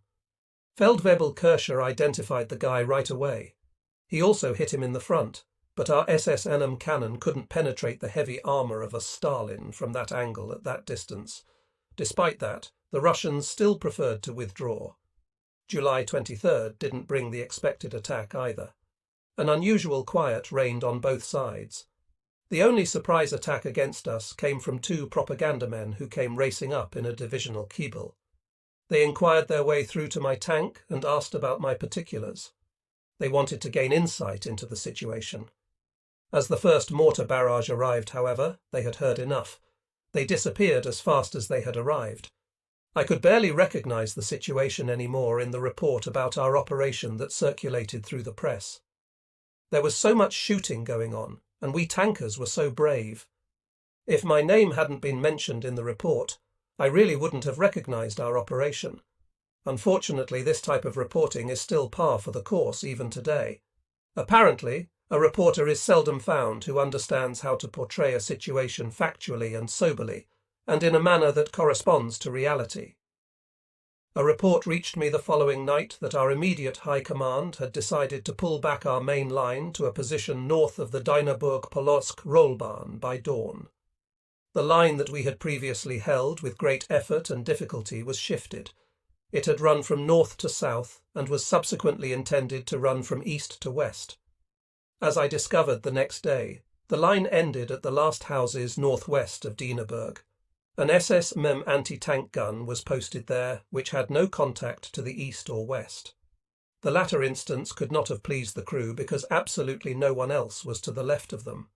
[SPEAKER 1] Feldwebel Kirscher identified the guy right away. He also hit him in the front, but our SS-NM cannon couldn't penetrate the heavy armour of a Stalin from that angle at that distance. Despite that, the Russians still preferred to withdraw. July 23rd didn't bring the expected attack either. An unusual quiet reigned on both sides. The only surprise attack against us came from 2 propaganda men who came racing up in a divisional Keeble. They inquired their way through to my tank and asked about my particulars. They wanted to gain insight into the situation. As the first mortar barrage arrived, however, they had heard enough. They disappeared as fast as they had arrived. I could barely recognise the situation anymore in the report about our operation that circulated through the press. There was so much shooting going on, and we tankers were so brave. If my name hadn't been mentioned in the report, I really wouldn't have recognised our operation. Unfortunately, this type of reporting is still par for the course even today. Apparently, a reporter is seldom found who understands how to portray a situation factually and soberly, and in a manner that corresponds to reality. A report reached me the following night that our immediate high command had decided to pull back our main line to a position north of the Dieneberg-Polotsk roll barn by dawn. The line that we had previously held with great effort and difficulty was shifted. It had run from north to south and was subsequently intended to run from east to west. As I discovered the next day, the line ended at the last houses northwest of Dieneberg. An SS-MEM anti-tank gun was posted there, which had no contact to the east or west. The latter instance could not have pleased the crew because absolutely no one else was to the left of them.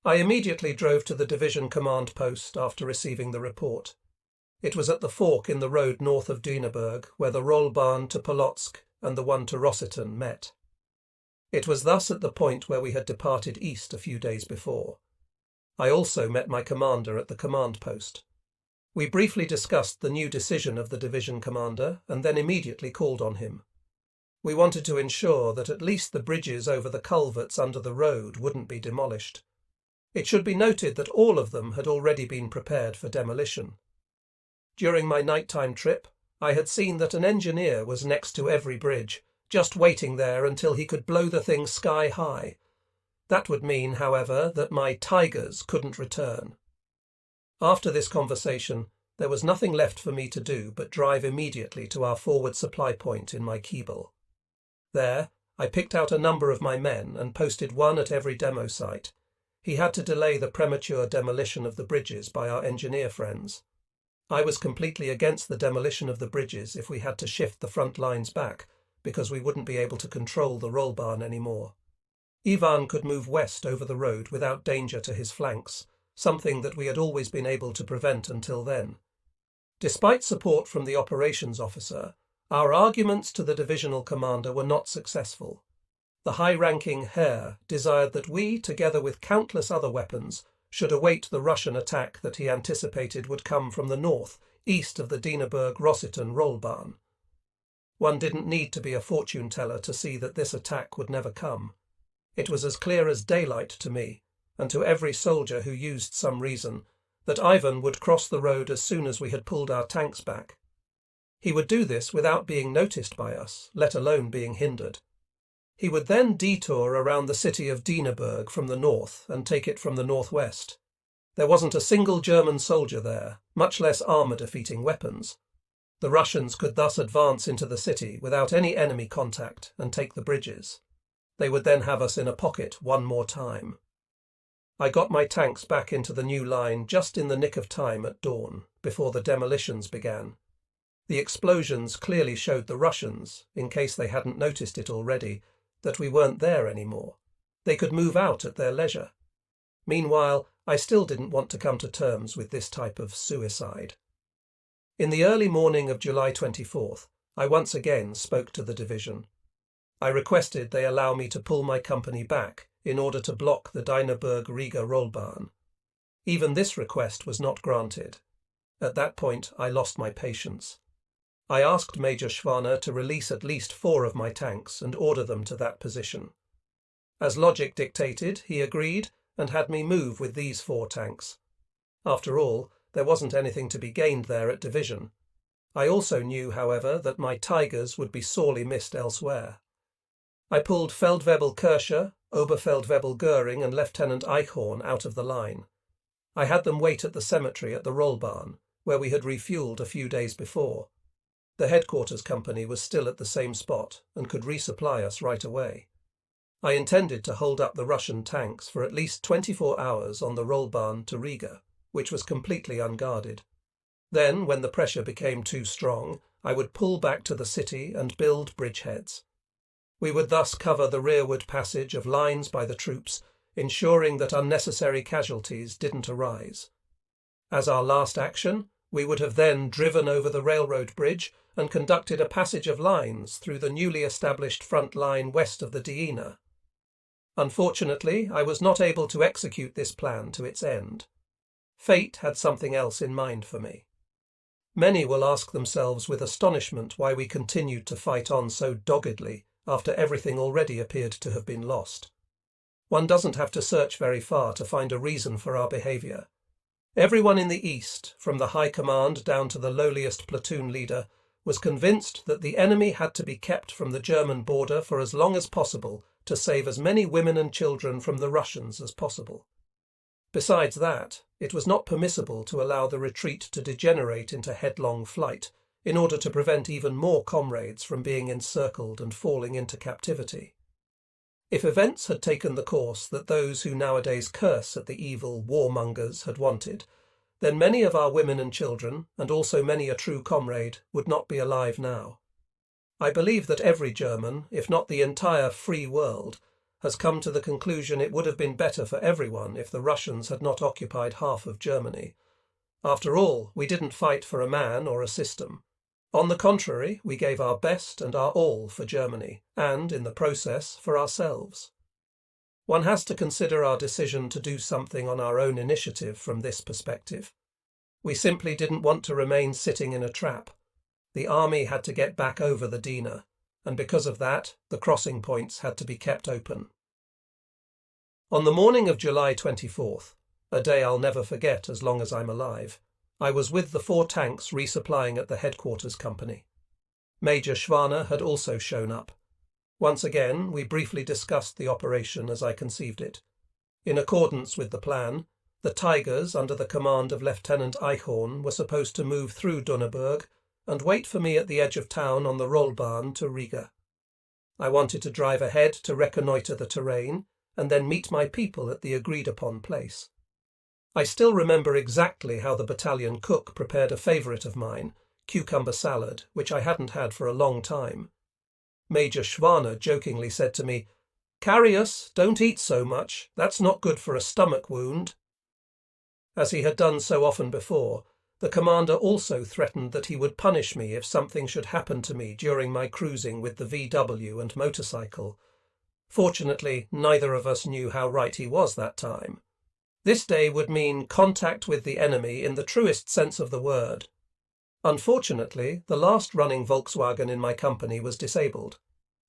[SPEAKER 1] I immediately drove to the division command post after receiving the report. It was at the fork in the road north of Dieneberg where the roll barn to Polotsk and the one to Rossitten met. It was thus at the point where we had departed east a few days before. I also met my commander at the command post. We briefly discussed the new decision of the division commander and then immediately called on him. We wanted to ensure that at least the bridges over the culverts under the road wouldn't be demolished. It should be noted that all of them had already been prepared for demolition. During my nighttime trip, I had seen that an engineer was next to every bridge, just waiting there until he could blow the thing sky high. That would mean, however, that my Tigers couldn't return. After this conversation, there was nothing left for me to do but drive immediately to our forward supply point in my Keeble. There, I picked out a number of my men and posted one at every demo site. He had to delay the premature demolition of the bridges by our engineer friends. I was completely against the demolition of the bridges if we had to shift the front lines back, because we wouldn't be able to control the roll barn anymore. Ivan could move west over the road without danger to his flanks, something that we had always been able to prevent until then. Despite support from the operations officer, our arguments to the divisional commander were not successful. The high-ranking Herr desired that we, together with countless other weapons, should await the Russian attack that he anticipated would come from the north, east of the Dieneburg-Rossitten roll-barn. One didn't need to be a fortune-teller to see that this attack would never come. It was as clear as daylight to me, and to every soldier who used some reason, that Ivan would cross the road as soon as we had pulled our tanks back. He would do this without being noticed by us, let alone being hindered. He would then detour around the city of Dieneburg from the north and take it from the northwest. There wasn't a single German soldier there, much less armour-defeating weapons. The Russians could thus advance into the city without any enemy contact and take the bridges. They would then have us in a pocket one more time. I got my tanks back into the new line just in the nick of time at dawn, before the demolitions began. The explosions clearly showed the Russians, in case they hadn't noticed it already, that we weren't there anymore. They could move out at their leisure. Meanwhile, I still didn't want to come to terms with this type of suicide. In the early morning of July 24th, I once again spoke to the division. I requested they allow me to pull my company back in order to block the Dieneburg-Riga rollbarn. Even this request was not granted. At that point, I lost my patience. I asked Major Schwaner to release at least 4 of my tanks and order them to that position. As logic dictated, he agreed and had me move with these 4 tanks. After all, there wasn't anything to be gained there at division. I also knew, however, that my Tigers would be sorely missed elsewhere. I pulled Feldwebel Kirscher, Oberfeldwebel Göring and Lieutenant Eichhorn out of the line. I had them wait at the cemetery at the rollbarn, where we had refueled a few days before. The headquarters company was still at the same spot and could resupply us right away. I intended to hold up the Russian tanks for at least 24 hours on the rollbarn to Riga, which was completely unguarded. Then, when the pressure became too strong, I would pull back to the city and build bridgeheads. We would thus cover the rearward passage of lines by the troops, ensuring that unnecessary casualties didn't arise. As our last action, we would have then driven over the railroad bridge and conducted a passage of lines through the newly established front line west of the Diener. Unfortunately, I was not able to execute this plan to its end. Fate had something else in mind for me. Many will ask themselves with astonishment why we continued to fight on so doggedly after everything already appeared to have been lost. One doesn't have to search very far to find a reason for our behaviour. Everyone in the East, from the high command down to the lowliest platoon leader, was convinced that the enemy had to be kept from the German border for as long as possible to save as many women and children from the Russians as possible. Besides that, it was not permissible to allow the retreat to degenerate into headlong flight, in order to prevent even more comrades from being encircled and falling into captivity. If events had taken the course that those who nowadays curse at the evil warmongers had wanted, then many of our women and children, and also many a true comrade, would not be alive now. I believe that every German, if not the entire free world, has come to the conclusion it would have been better for everyone if the Russians had not occupied half of Germany. After all, we didn't fight for a man or a system. On the contrary, we gave our best and our all for Germany, and, in the process, for ourselves. One has to consider our decision to do something on our own initiative from this perspective. We simply didn't want to remain sitting in a trap. The army had to get back over the Diener, and because of that, the crossing points had to be kept open. On the morning of July 24th, a day I'll never forget as long as I'm alive, I was with the 4 tanks resupplying at the headquarters company. Major Schwaner had also shown up. Once again, we briefly discussed the operation as I conceived it. In accordance with the plan, the Tigers, under the command of Lieutenant Eichhorn, were supposed to move through Donneberg and wait for me at the edge of town on the rollbarn to Riga. I wanted to drive ahead to reconnoitre the terrain and then meet my people at the agreed-upon place. I still remember exactly how the battalion cook prepared a favourite of mine, cucumber salad, which I hadn't had for a long time. Major Schwaner jokingly said to me, "Carrius, don't eat so much, that's not good for a stomach wound." As he had done so often before, the commander also threatened that he would punish me if something should happen to me during my cruising with the VW and motorcycle. Fortunately, neither of us knew how right he was that time. This day would mean contact with the enemy in the truest sense of the word. Unfortunately, the last running Volkswagen in my company was disabled.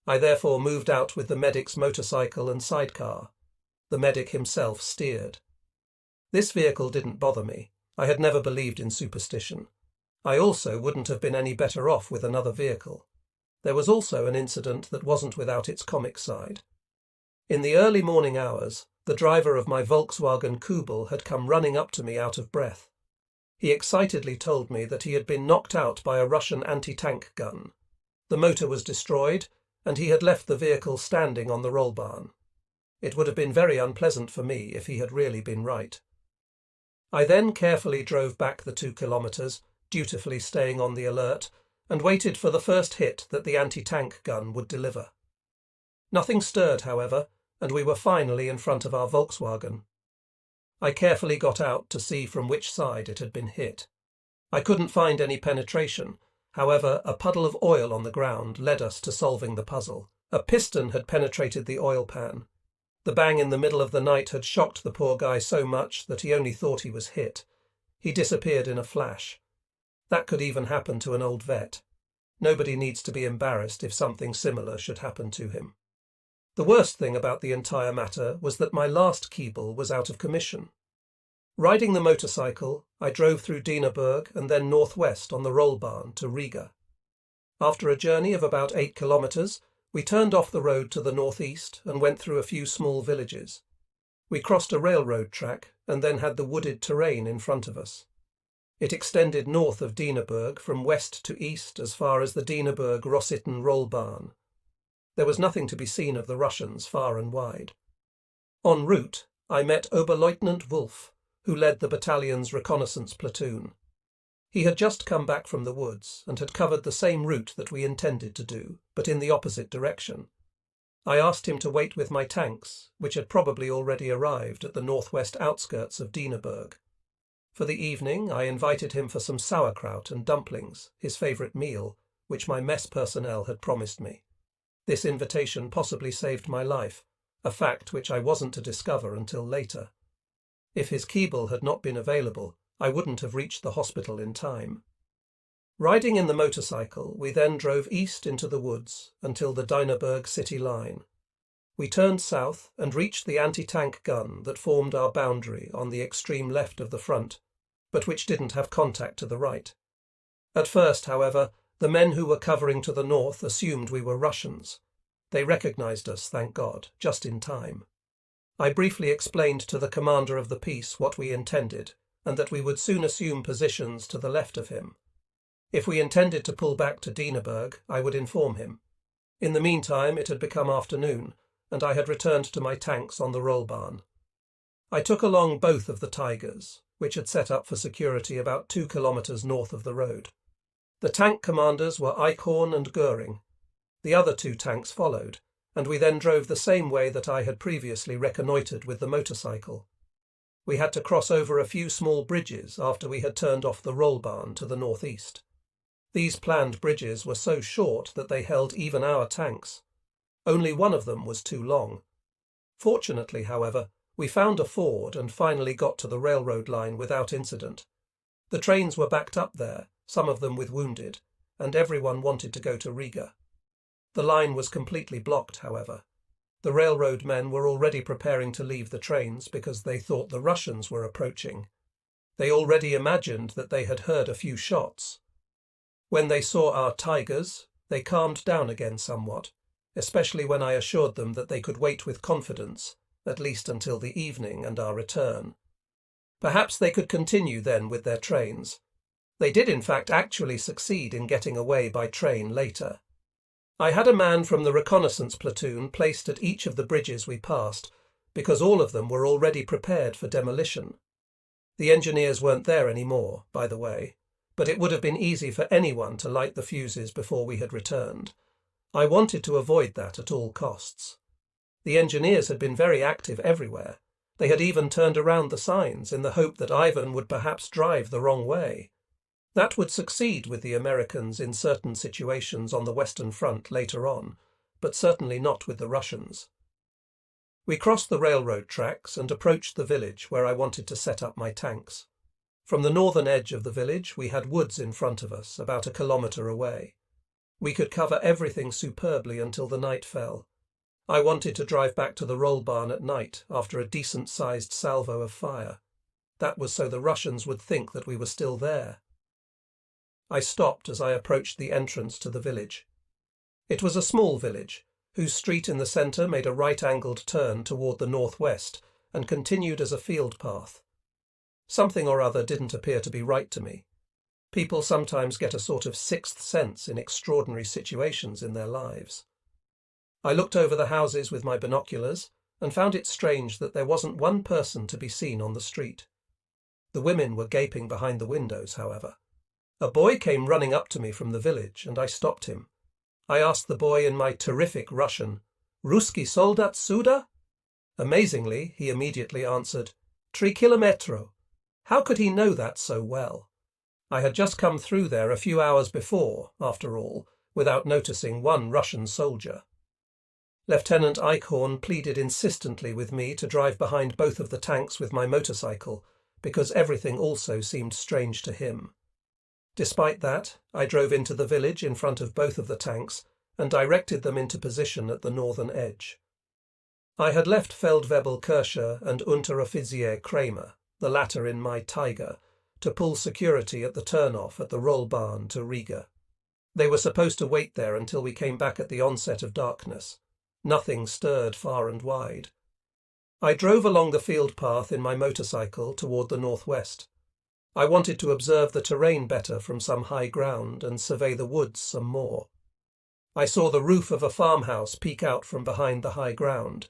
[SPEAKER 1] I therefore moved out with the medic's motorcycle and sidecar. The medic himself steered. This vehicle didn't bother me. I had never believed in superstition. I also wouldn't have been any better off with another vehicle. There was also an incident that wasn't without its comic side. In the early morning hours, the driver of my Volkswagen Kubel had come running up to me out of breath. He excitedly told me that he had been knocked out by a Russian anti-tank gun. The motor was destroyed, and he had left the vehicle standing on the roll barn. It would have been very unpleasant for me if he had really been right. I then carefully drove back the 2 kilometres, dutifully staying on the alert, and waited for the first hit that the anti-tank gun would deliver. Nothing stirred, however, and we were finally in front of our Volkswagen. I carefully got out to see from which side it had been hit. I couldn't find any penetration. However, a puddle of oil on the ground led us to solving the puzzle. A piston had penetrated the oil pan. The bang in the middle of the night had shocked the poor guy so much that he only thought he was hit. He disappeared in a flash. That could even happen to an old vet. Nobody needs to be embarrassed if something similar should happen to him. The worst thing about the entire matter was that my last Keeble was out of commission. Riding the motorcycle, I drove through Dienerberg and then northwest on the Rollbahn to Riga. After a journey of about 8 kilometres, we turned off the road to the northeast and went through a few small villages. We crossed a railroad track and then had the wooded terrain in front of us. It extended north of Dienerberg from west to east as far as the Dienerberg-Rossitten Rollbahn. There was nothing to be seen of the Russians far and wide. En route, I met Oberleutnant Wolf, who led the battalion's reconnaissance platoon. He had just come back from the woods and had covered the same route that we intended to do, but in the opposite direction. I asked him to wait with my tanks, which had probably already arrived at the northwest outskirts of Dienerberg. For the evening, I invited him for some sauerkraut and dumplings, his favourite meal, which my mess personnel had promised me. This invitation possibly saved my life, a fact which I wasn't to discover until later. If his Keeble had not been available, I wouldn't have reached the hospital in time. Riding in the motorcycle, we then drove east into the woods until the Dienerberg city line. We turned south and reached the anti-tank gun that formed our boundary on the extreme left of the front, but which didn't have contact to the right. At first, however, the men who were covering to the north assumed we were Russians. They recognized us, thank God, just in time. I briefly explained to the commander of the piece what we intended, and that we would soon assume positions to the left of him. If we intended to pull back to Dienerberg, I would inform him. In the meantime, it had become afternoon, and I had returned to my tanks on the Rollbahn. I took along both of the Tigers, which had set up for security about 2 kilometres north of the road. The tank commanders were Eichhorn and Göring. The other 2 tanks followed, and we then drove the same way that I had previously reconnoitred with the motorcycle. We had to cross over a few small bridges after we had turned off the Rollbahn to the northeast. These planned bridges were so short that they held even our tanks. Only one of them was too long. Fortunately, however, we found a ford and finally got to the railroad line without incident. The trains were backed up there, some of them with wounded, and everyone wanted to go to Riga. The line was completely blocked, however. The railroad men were already preparing to leave the trains because they thought the Russians were approaching. They already imagined that they had heard a few shots. When they saw our Tigers, they calmed down again somewhat, especially when I assured them that they could wait with confidence, at least until the evening and our return. Perhaps they could continue then with their trains. They did in fact actually succeed in getting away by train later. I had a man from the reconnaissance platoon placed at each of the bridges we passed, because all of them were already prepared for demolition. The engineers weren't there anymore, by the way, but it would have been easy for anyone to light the fuses before we had returned. I wanted to avoid that at all costs. The engineers had been very active everywhere. They had even turned around the signs in the hope that Ivan would perhaps drive the wrong way. That would succeed with the Americans in certain situations on the Western Front later on, but certainly not with the Russians. We crossed the railroad tracks and approached the village where I wanted to set up my tanks. From the northern edge of the village we had woods in front of us, about a kilometre away. We could cover everything superbly until the night fell. I wanted to drive back to the roll barn at night after a decent-sized salvo of fire. That was so the Russians would think that we were still there. I stopped as I approached the entrance to the village. It was a small village, whose street in the centre made a right-angled turn toward the northwest and continued as a field path. Something or other didn't appear to be right to me. People sometimes get a sort of sixth sense in extraordinary situations in their lives. I looked over the houses with my binoculars and found it strange that there wasn't one person to be seen on the street. The women were gaping behind the windows, however. A boy came running up to me from the village, and I stopped him. I asked the boy in my terrific Russian, "Ruski soldat suda?" Amazingly, he immediately answered, "3 kilometro." How could he know that so well? I had just come through there a few hours before, after all, without noticing one Russian soldier. Lieutenant Eichhorn pleaded insistently with me to drive behind both of the tanks with my motorcycle, because everything also seemed strange to him. Despite that, I drove into the village in front of both of the tanks and directed them into position at the northern edge. I had left Feldwebel Kirscher and Unteroffizier Kramer, the latter in my Tiger, to pull security at the turnoff at the roll barn to Riga. They were supposed to wait there until we came back at the onset of darkness. Nothing stirred far and wide. I drove along the field path in my motorcycle toward the northwest. I wanted to observe the terrain better from some high ground and survey the woods some more. I saw the roof of a farmhouse peek out from behind the high ground.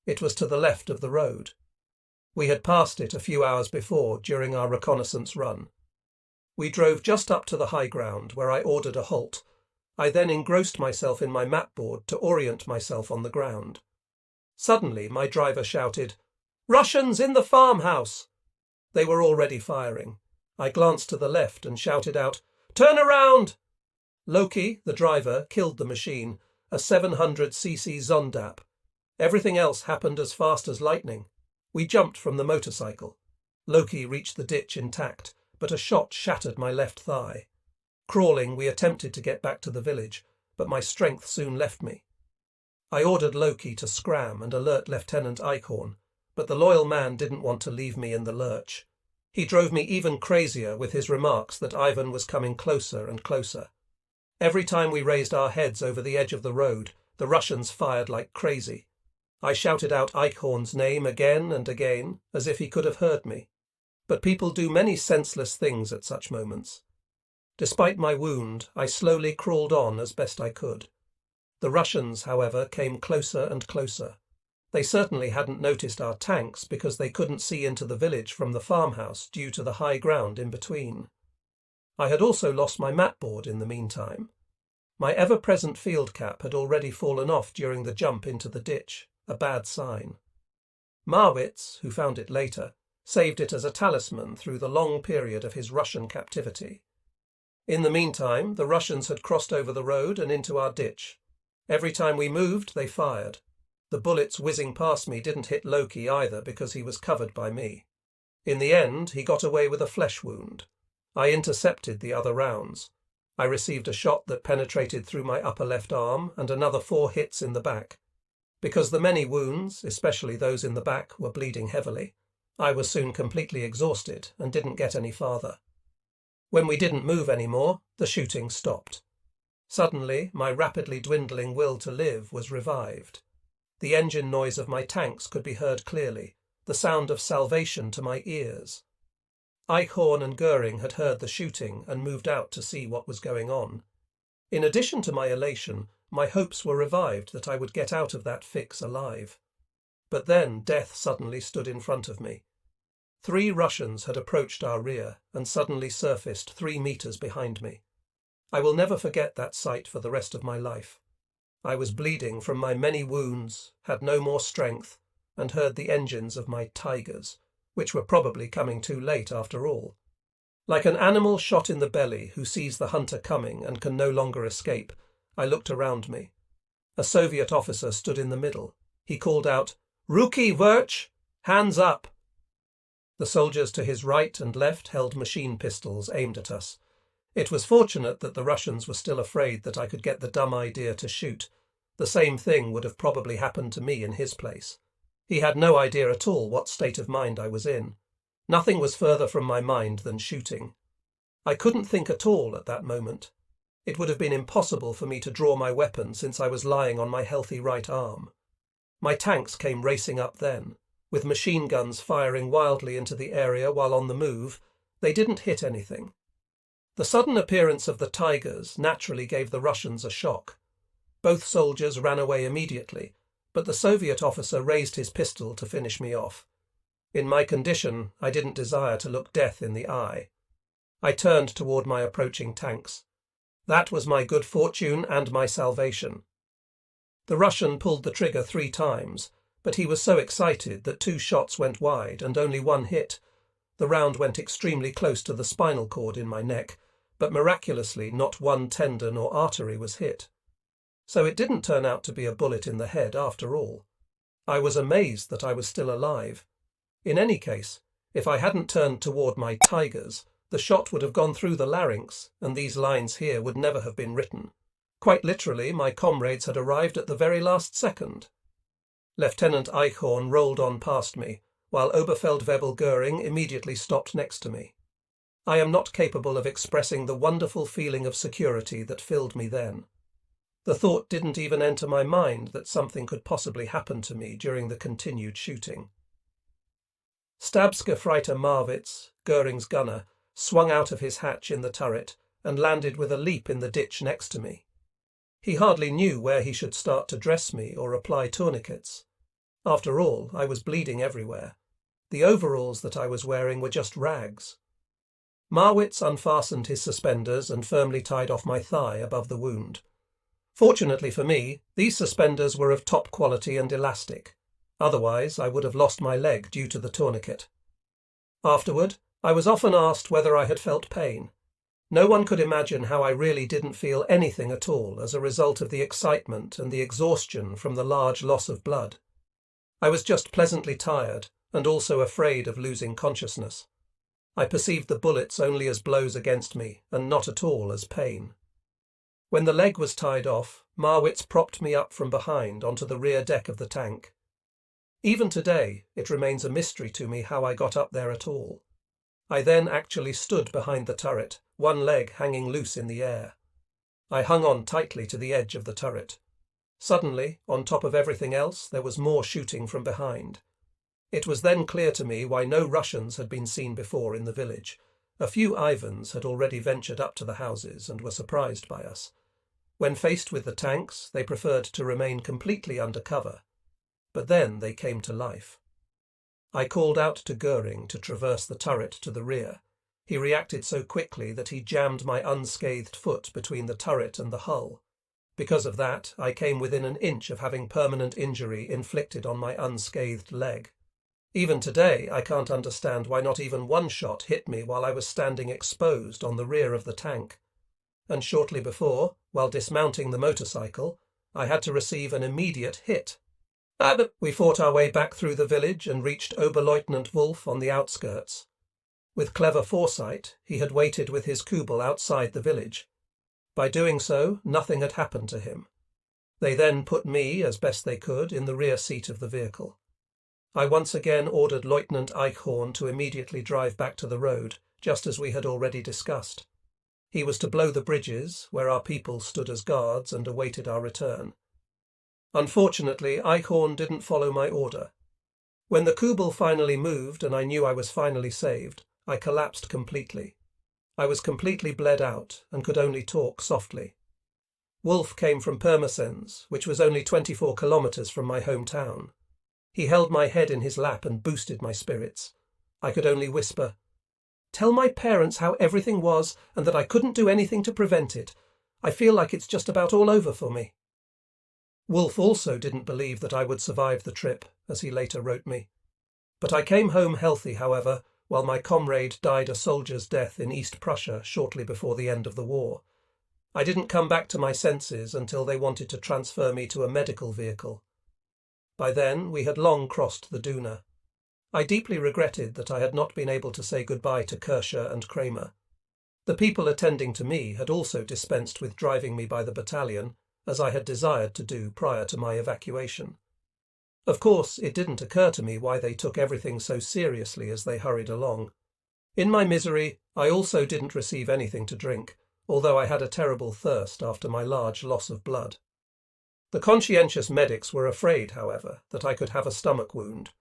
[SPEAKER 1] It was to the left of the road. We had passed it a few hours before during our reconnaissance run. We drove just up to the high ground, where I ordered a halt. I then engrossed myself in my mapboard to orient myself on the ground. Suddenly my driver shouted, "Russians in the farmhouse!" They were already firing. I glanced to the left and shouted out, "Turn around!" Loki, the driver, killed the machine, a 700cc Zondap. Everything else happened as fast as lightning. We jumped from the motorcycle. Loki reached the ditch intact, but a shot shattered my left thigh. Crawling, we attempted to get back to the village, but my strength soon left me. I ordered Loki to scram and alert Lieutenant Eichhorn, but the loyal man didn't want to leave me in the lurch. He drove me even crazier with his remarks that Ivan was coming closer and closer. Every time we raised our heads over the edge of the road, the Russians fired like crazy. I shouted out Eichhorn's name again and again, as if he could have heard me. But people do many senseless things at such moments. Despite my wound, I slowly crawled on as best I could. The Russians, however, came closer and closer. They certainly hadn't noticed our tanks because they couldn't see into the village from the farmhouse due to the high ground in between. I had also lost my mapboard in the meantime. My ever-present field cap had already fallen off during the jump into the ditch, a bad sign. Marwitz, who found it later, saved it as a talisman through the long period of his Russian captivity. In the meantime, the Russians had crossed over the road and into our ditch. Every time we moved, they fired. The bullets whizzing past me didn't hit Loki either because he was covered by me. In the end, he got away with a flesh wound. I intercepted the other rounds. I received a shot that penetrated through my upper left arm and another 4 hits in the back. Because the many wounds, especially those in the back, were bleeding heavily, I was soon completely exhausted and didn't get any farther. When we didn't move anymore, the shooting stopped. Suddenly, my rapidly dwindling will to live was revived. The engine noise of my tanks could be heard clearly, the sound of salvation to my ears. Eichhorn and Goering had heard the shooting and moved out to see what was going on. In addition to my elation, my hopes were revived that I would get out of that fix alive. But then death suddenly stood in front of me. 3 Russians had approached our rear and suddenly surfaced 3 meters behind me. I will never forget that sight for the rest of my life. I was bleeding from my many wounds, had no more strength, and heard the engines of my tigers, which were probably coming too late after all. Like an animal shot in the belly who sees the hunter coming and can no longer escape, I looked around me. A Soviet officer stood in the middle. He called out, "Ruki Virch! Hands up!" The soldiers to his right and left held machine pistols aimed at us. It was fortunate that the Russians were still afraid that I could get the dumb idea to shoot. The same thing would have probably happened to me in his place. He had no idea at all what state of mind I was in. Nothing was further from my mind than shooting. I couldn't think at all at that moment. It would have been impossible for me to draw my weapon since I was lying on my healthy right arm. My tanks came racing up then, with machine guns firing wildly into the area while on the move. They didn't hit anything. The sudden appearance of the tigers naturally gave the Russians a shock. Both soldiers ran away immediately, but the Soviet officer raised his pistol to finish me off. In my condition, I didn't desire to look death in the eye. I turned toward my approaching tanks. That was my good fortune and my salvation. The Russian pulled the trigger 3 times, but he was so excited that 2 shots went wide and only 1 hit. The round went extremely close to the spinal cord in my neck, but miraculously not 1 tendon or artery was hit. So it didn't turn out to be a bullet in the head after all. I was amazed that I was still alive. In any case, if I hadn't turned toward my tigers, the shot would have gone through the larynx, and these lines here would never have been written. Quite literally, my comrades had arrived at the very last second. Lieutenant Eichhorn rolled on past me, while Oberfeldwebel Göring immediately stopped next to me. I am not capable of expressing the wonderful feeling of security that filled me then. The thought didn't even enter my mind that something could possibly happen to me during the continued shooting. Stabsgefreiter Marwitz, Göring's gunner, swung out of his hatch in the turret and landed with a leap in the ditch next to me. He hardly knew where he should start to dress me or apply tourniquets. After all, I was bleeding everywhere. The overalls that I was wearing were just rags. Marwitz unfastened his suspenders and firmly tied off my thigh above the wound. Fortunately for me, these suspenders were of top quality and elastic. Otherwise, I would have lost my leg due to the tourniquet. Afterward, I was often asked whether I had felt pain. No one could imagine how I really didn't feel anything at all as a result of the excitement and the exhaustion from the large loss of blood. I was just pleasantly tired and also afraid of losing consciousness. I perceived the bullets only as blows against me and not at all as pain. When the leg was tied off, Marwitz propped me up from behind onto the rear deck of the tank. Even today, it remains a mystery to me how I got up there at all. I then actually stood behind the turret, one leg hanging loose in the air. I hung on tightly to the edge of the turret. Suddenly, on top of everything else, there was more shooting from behind. It was then clear to me why no Russians had been seen before in the village. A few Ivans had already ventured up to the houses and were surprised by us. When faced with the tanks, they preferred to remain completely under cover. But then they came to life. I called out to Göring to traverse the turret to the rear. He reacted so quickly that he jammed my unscathed foot between the turret and the hull. Because of that, I came within an inch of having permanent injury inflicted on my unscathed leg. Even today, I can't understand why not even one shot hit me while I was standing exposed on the rear of the tank. And shortly before, while dismounting the motorcycle, I had to receive an immediate hit. We fought our way back through the village and reached Oberleutnant Wolf on the outskirts. With clever foresight, he had waited with his Kubel outside the village. By doing so, nothing had happened to him. They then put me, as best they could, in the rear seat of the vehicle. I once again ordered Lieutenant Eichhorn to immediately drive back to the road, just as we had already discussed. He was to blow the bridges, where our people stood as guards and awaited our return. Unfortunately, Eichhorn didn't follow my order. When the Kubel finally moved and I knew I was finally saved, I collapsed completely. I was completely bled out and could only talk softly. Wolf came from Pirmasens, which was only 24 kilometers from my hometown. He held my head in his lap and boosted my spirits. I could only whisper, "Tell my parents how everything was and that I couldn't do anything to prevent it. I feel like it's just about all over for me." Wolf also didn't believe that I would survive the trip, as he later wrote me. But I came home healthy, however, while my comrade died a soldier's death in East Prussia shortly before the end of the war. I didn't come back to my senses until they wanted to transfer me to a medical vehicle. By then, we had long crossed the Duna. I deeply regretted that I had not been able to say goodbye to Kirscher and Kramer. The people attending to me had also dispensed with driving me by the battalion, as I had desired to do prior to my evacuation. Of course, it didn't occur to me why they took everything so seriously as they hurried along. In my misery, I also didn't receive anything to drink, although I had a terrible thirst after my large loss of blood. The conscientious medics were afraid, however, that I could have a stomach wound.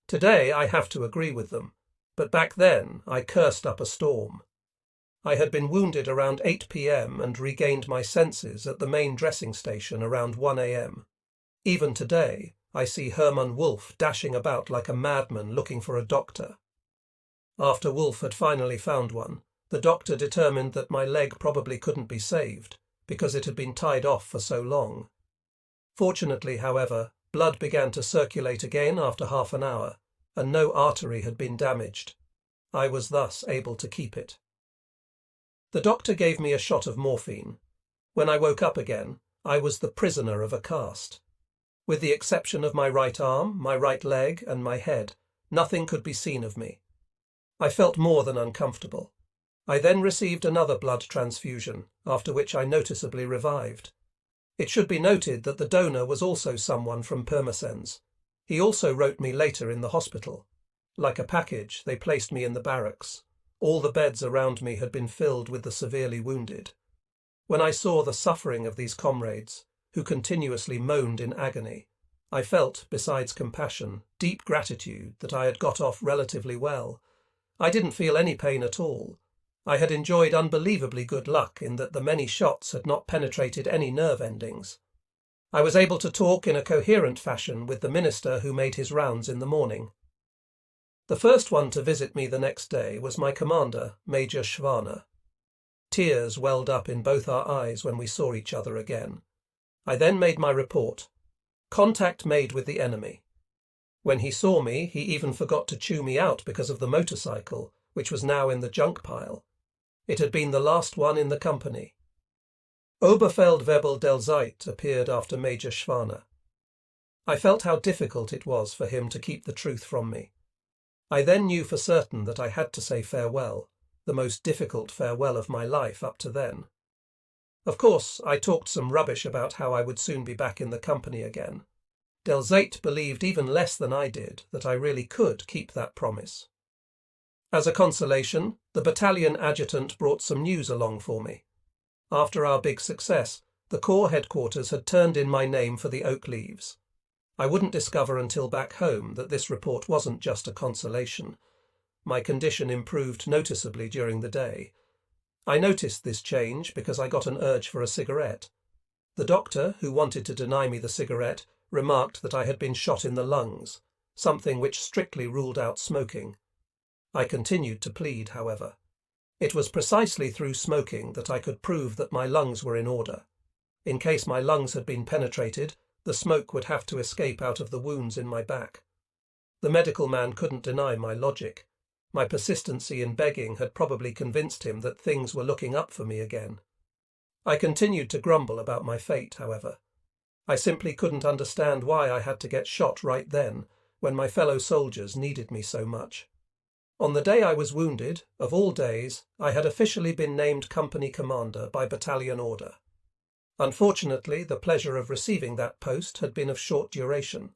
[SPEAKER 1] Today I have to agree with them, but back then I cursed up a storm. I had been wounded around 8 p.m. and regained my senses at the main dressing station around 1 a.m. Even today, I see Hermann Wolf dashing about like a madman looking for a doctor. After Wolf had finally found one, the doctor determined that my leg probably couldn't be saved, because it had been tied off for so long. Fortunately, however, blood began to circulate again after half an hour, and no artery had been damaged. I was thus able to keep it. The doctor gave me a shot of morphine. When I woke up again, I was the prisoner of a cast. With the exception of my right arm, my right leg, and my head, nothing could be seen of me. I felt more than uncomfortable. I then received another blood transfusion, after which I noticeably revived. It should be noted that the donor was also someone from Pirmasens. He also wrote me later in the hospital. Like a package, they placed me in the barracks. All the beds around me had been filled with the severely wounded. When I saw the suffering of these comrades, who continuously moaned in agony, I felt, besides compassion, deep gratitude that I had got off relatively well. I didn't feel any pain at all. I had enjoyed unbelievably good luck in that the many shots had not penetrated any nerve endings. I was able to talk in a coherent fashion with the minister who made his rounds in the morning. The first one to visit me the next day was my commander, Major Schwaner. Tears welled up in both our eyes when we saw each other again. I then made my report. Contact made with the enemy. When he saw me, he even forgot to chew me out because of the motorcycle, which was now in the junk pile. It had been the last one in the company. Oberfeldwebel del Zeit appeared after Major Schwaner. I felt how difficult it was for him to keep the truth from me. I then knew for certain that I had to say farewell, the most difficult farewell of my life up to then. Of course, I talked some rubbish about how I would soon be back in the company again. Del Zeit believed even less than I did that I really could keep that promise. As a consolation, the battalion adjutant brought some news along for me. After our big success, the Corps headquarters had turned in my name for the oak leaves. I wouldn't discover until back home that this report wasn't just a consolation. My condition improved noticeably during the day. I noticed this change because I got an urge for a cigarette. The doctor, who wanted to deny me the cigarette, remarked that I had been shot in the lungs, something which strictly ruled out smoking. I continued to plead, however. It was precisely through smoking that I could prove that my lungs were in order. In case my lungs had been penetrated, the smoke would have to escape out of the wounds in my back. The medical man couldn't deny my logic. My persistency in begging had probably convinced him that things were looking up for me again. I continued to grumble about my fate, however. I simply couldn't understand why I had to get shot right then, when my fellow soldiers needed me so much. On the day I was wounded, of all days, I had officially been named company commander by battalion order. Unfortunately, the pleasure of receiving that post had been of short duration.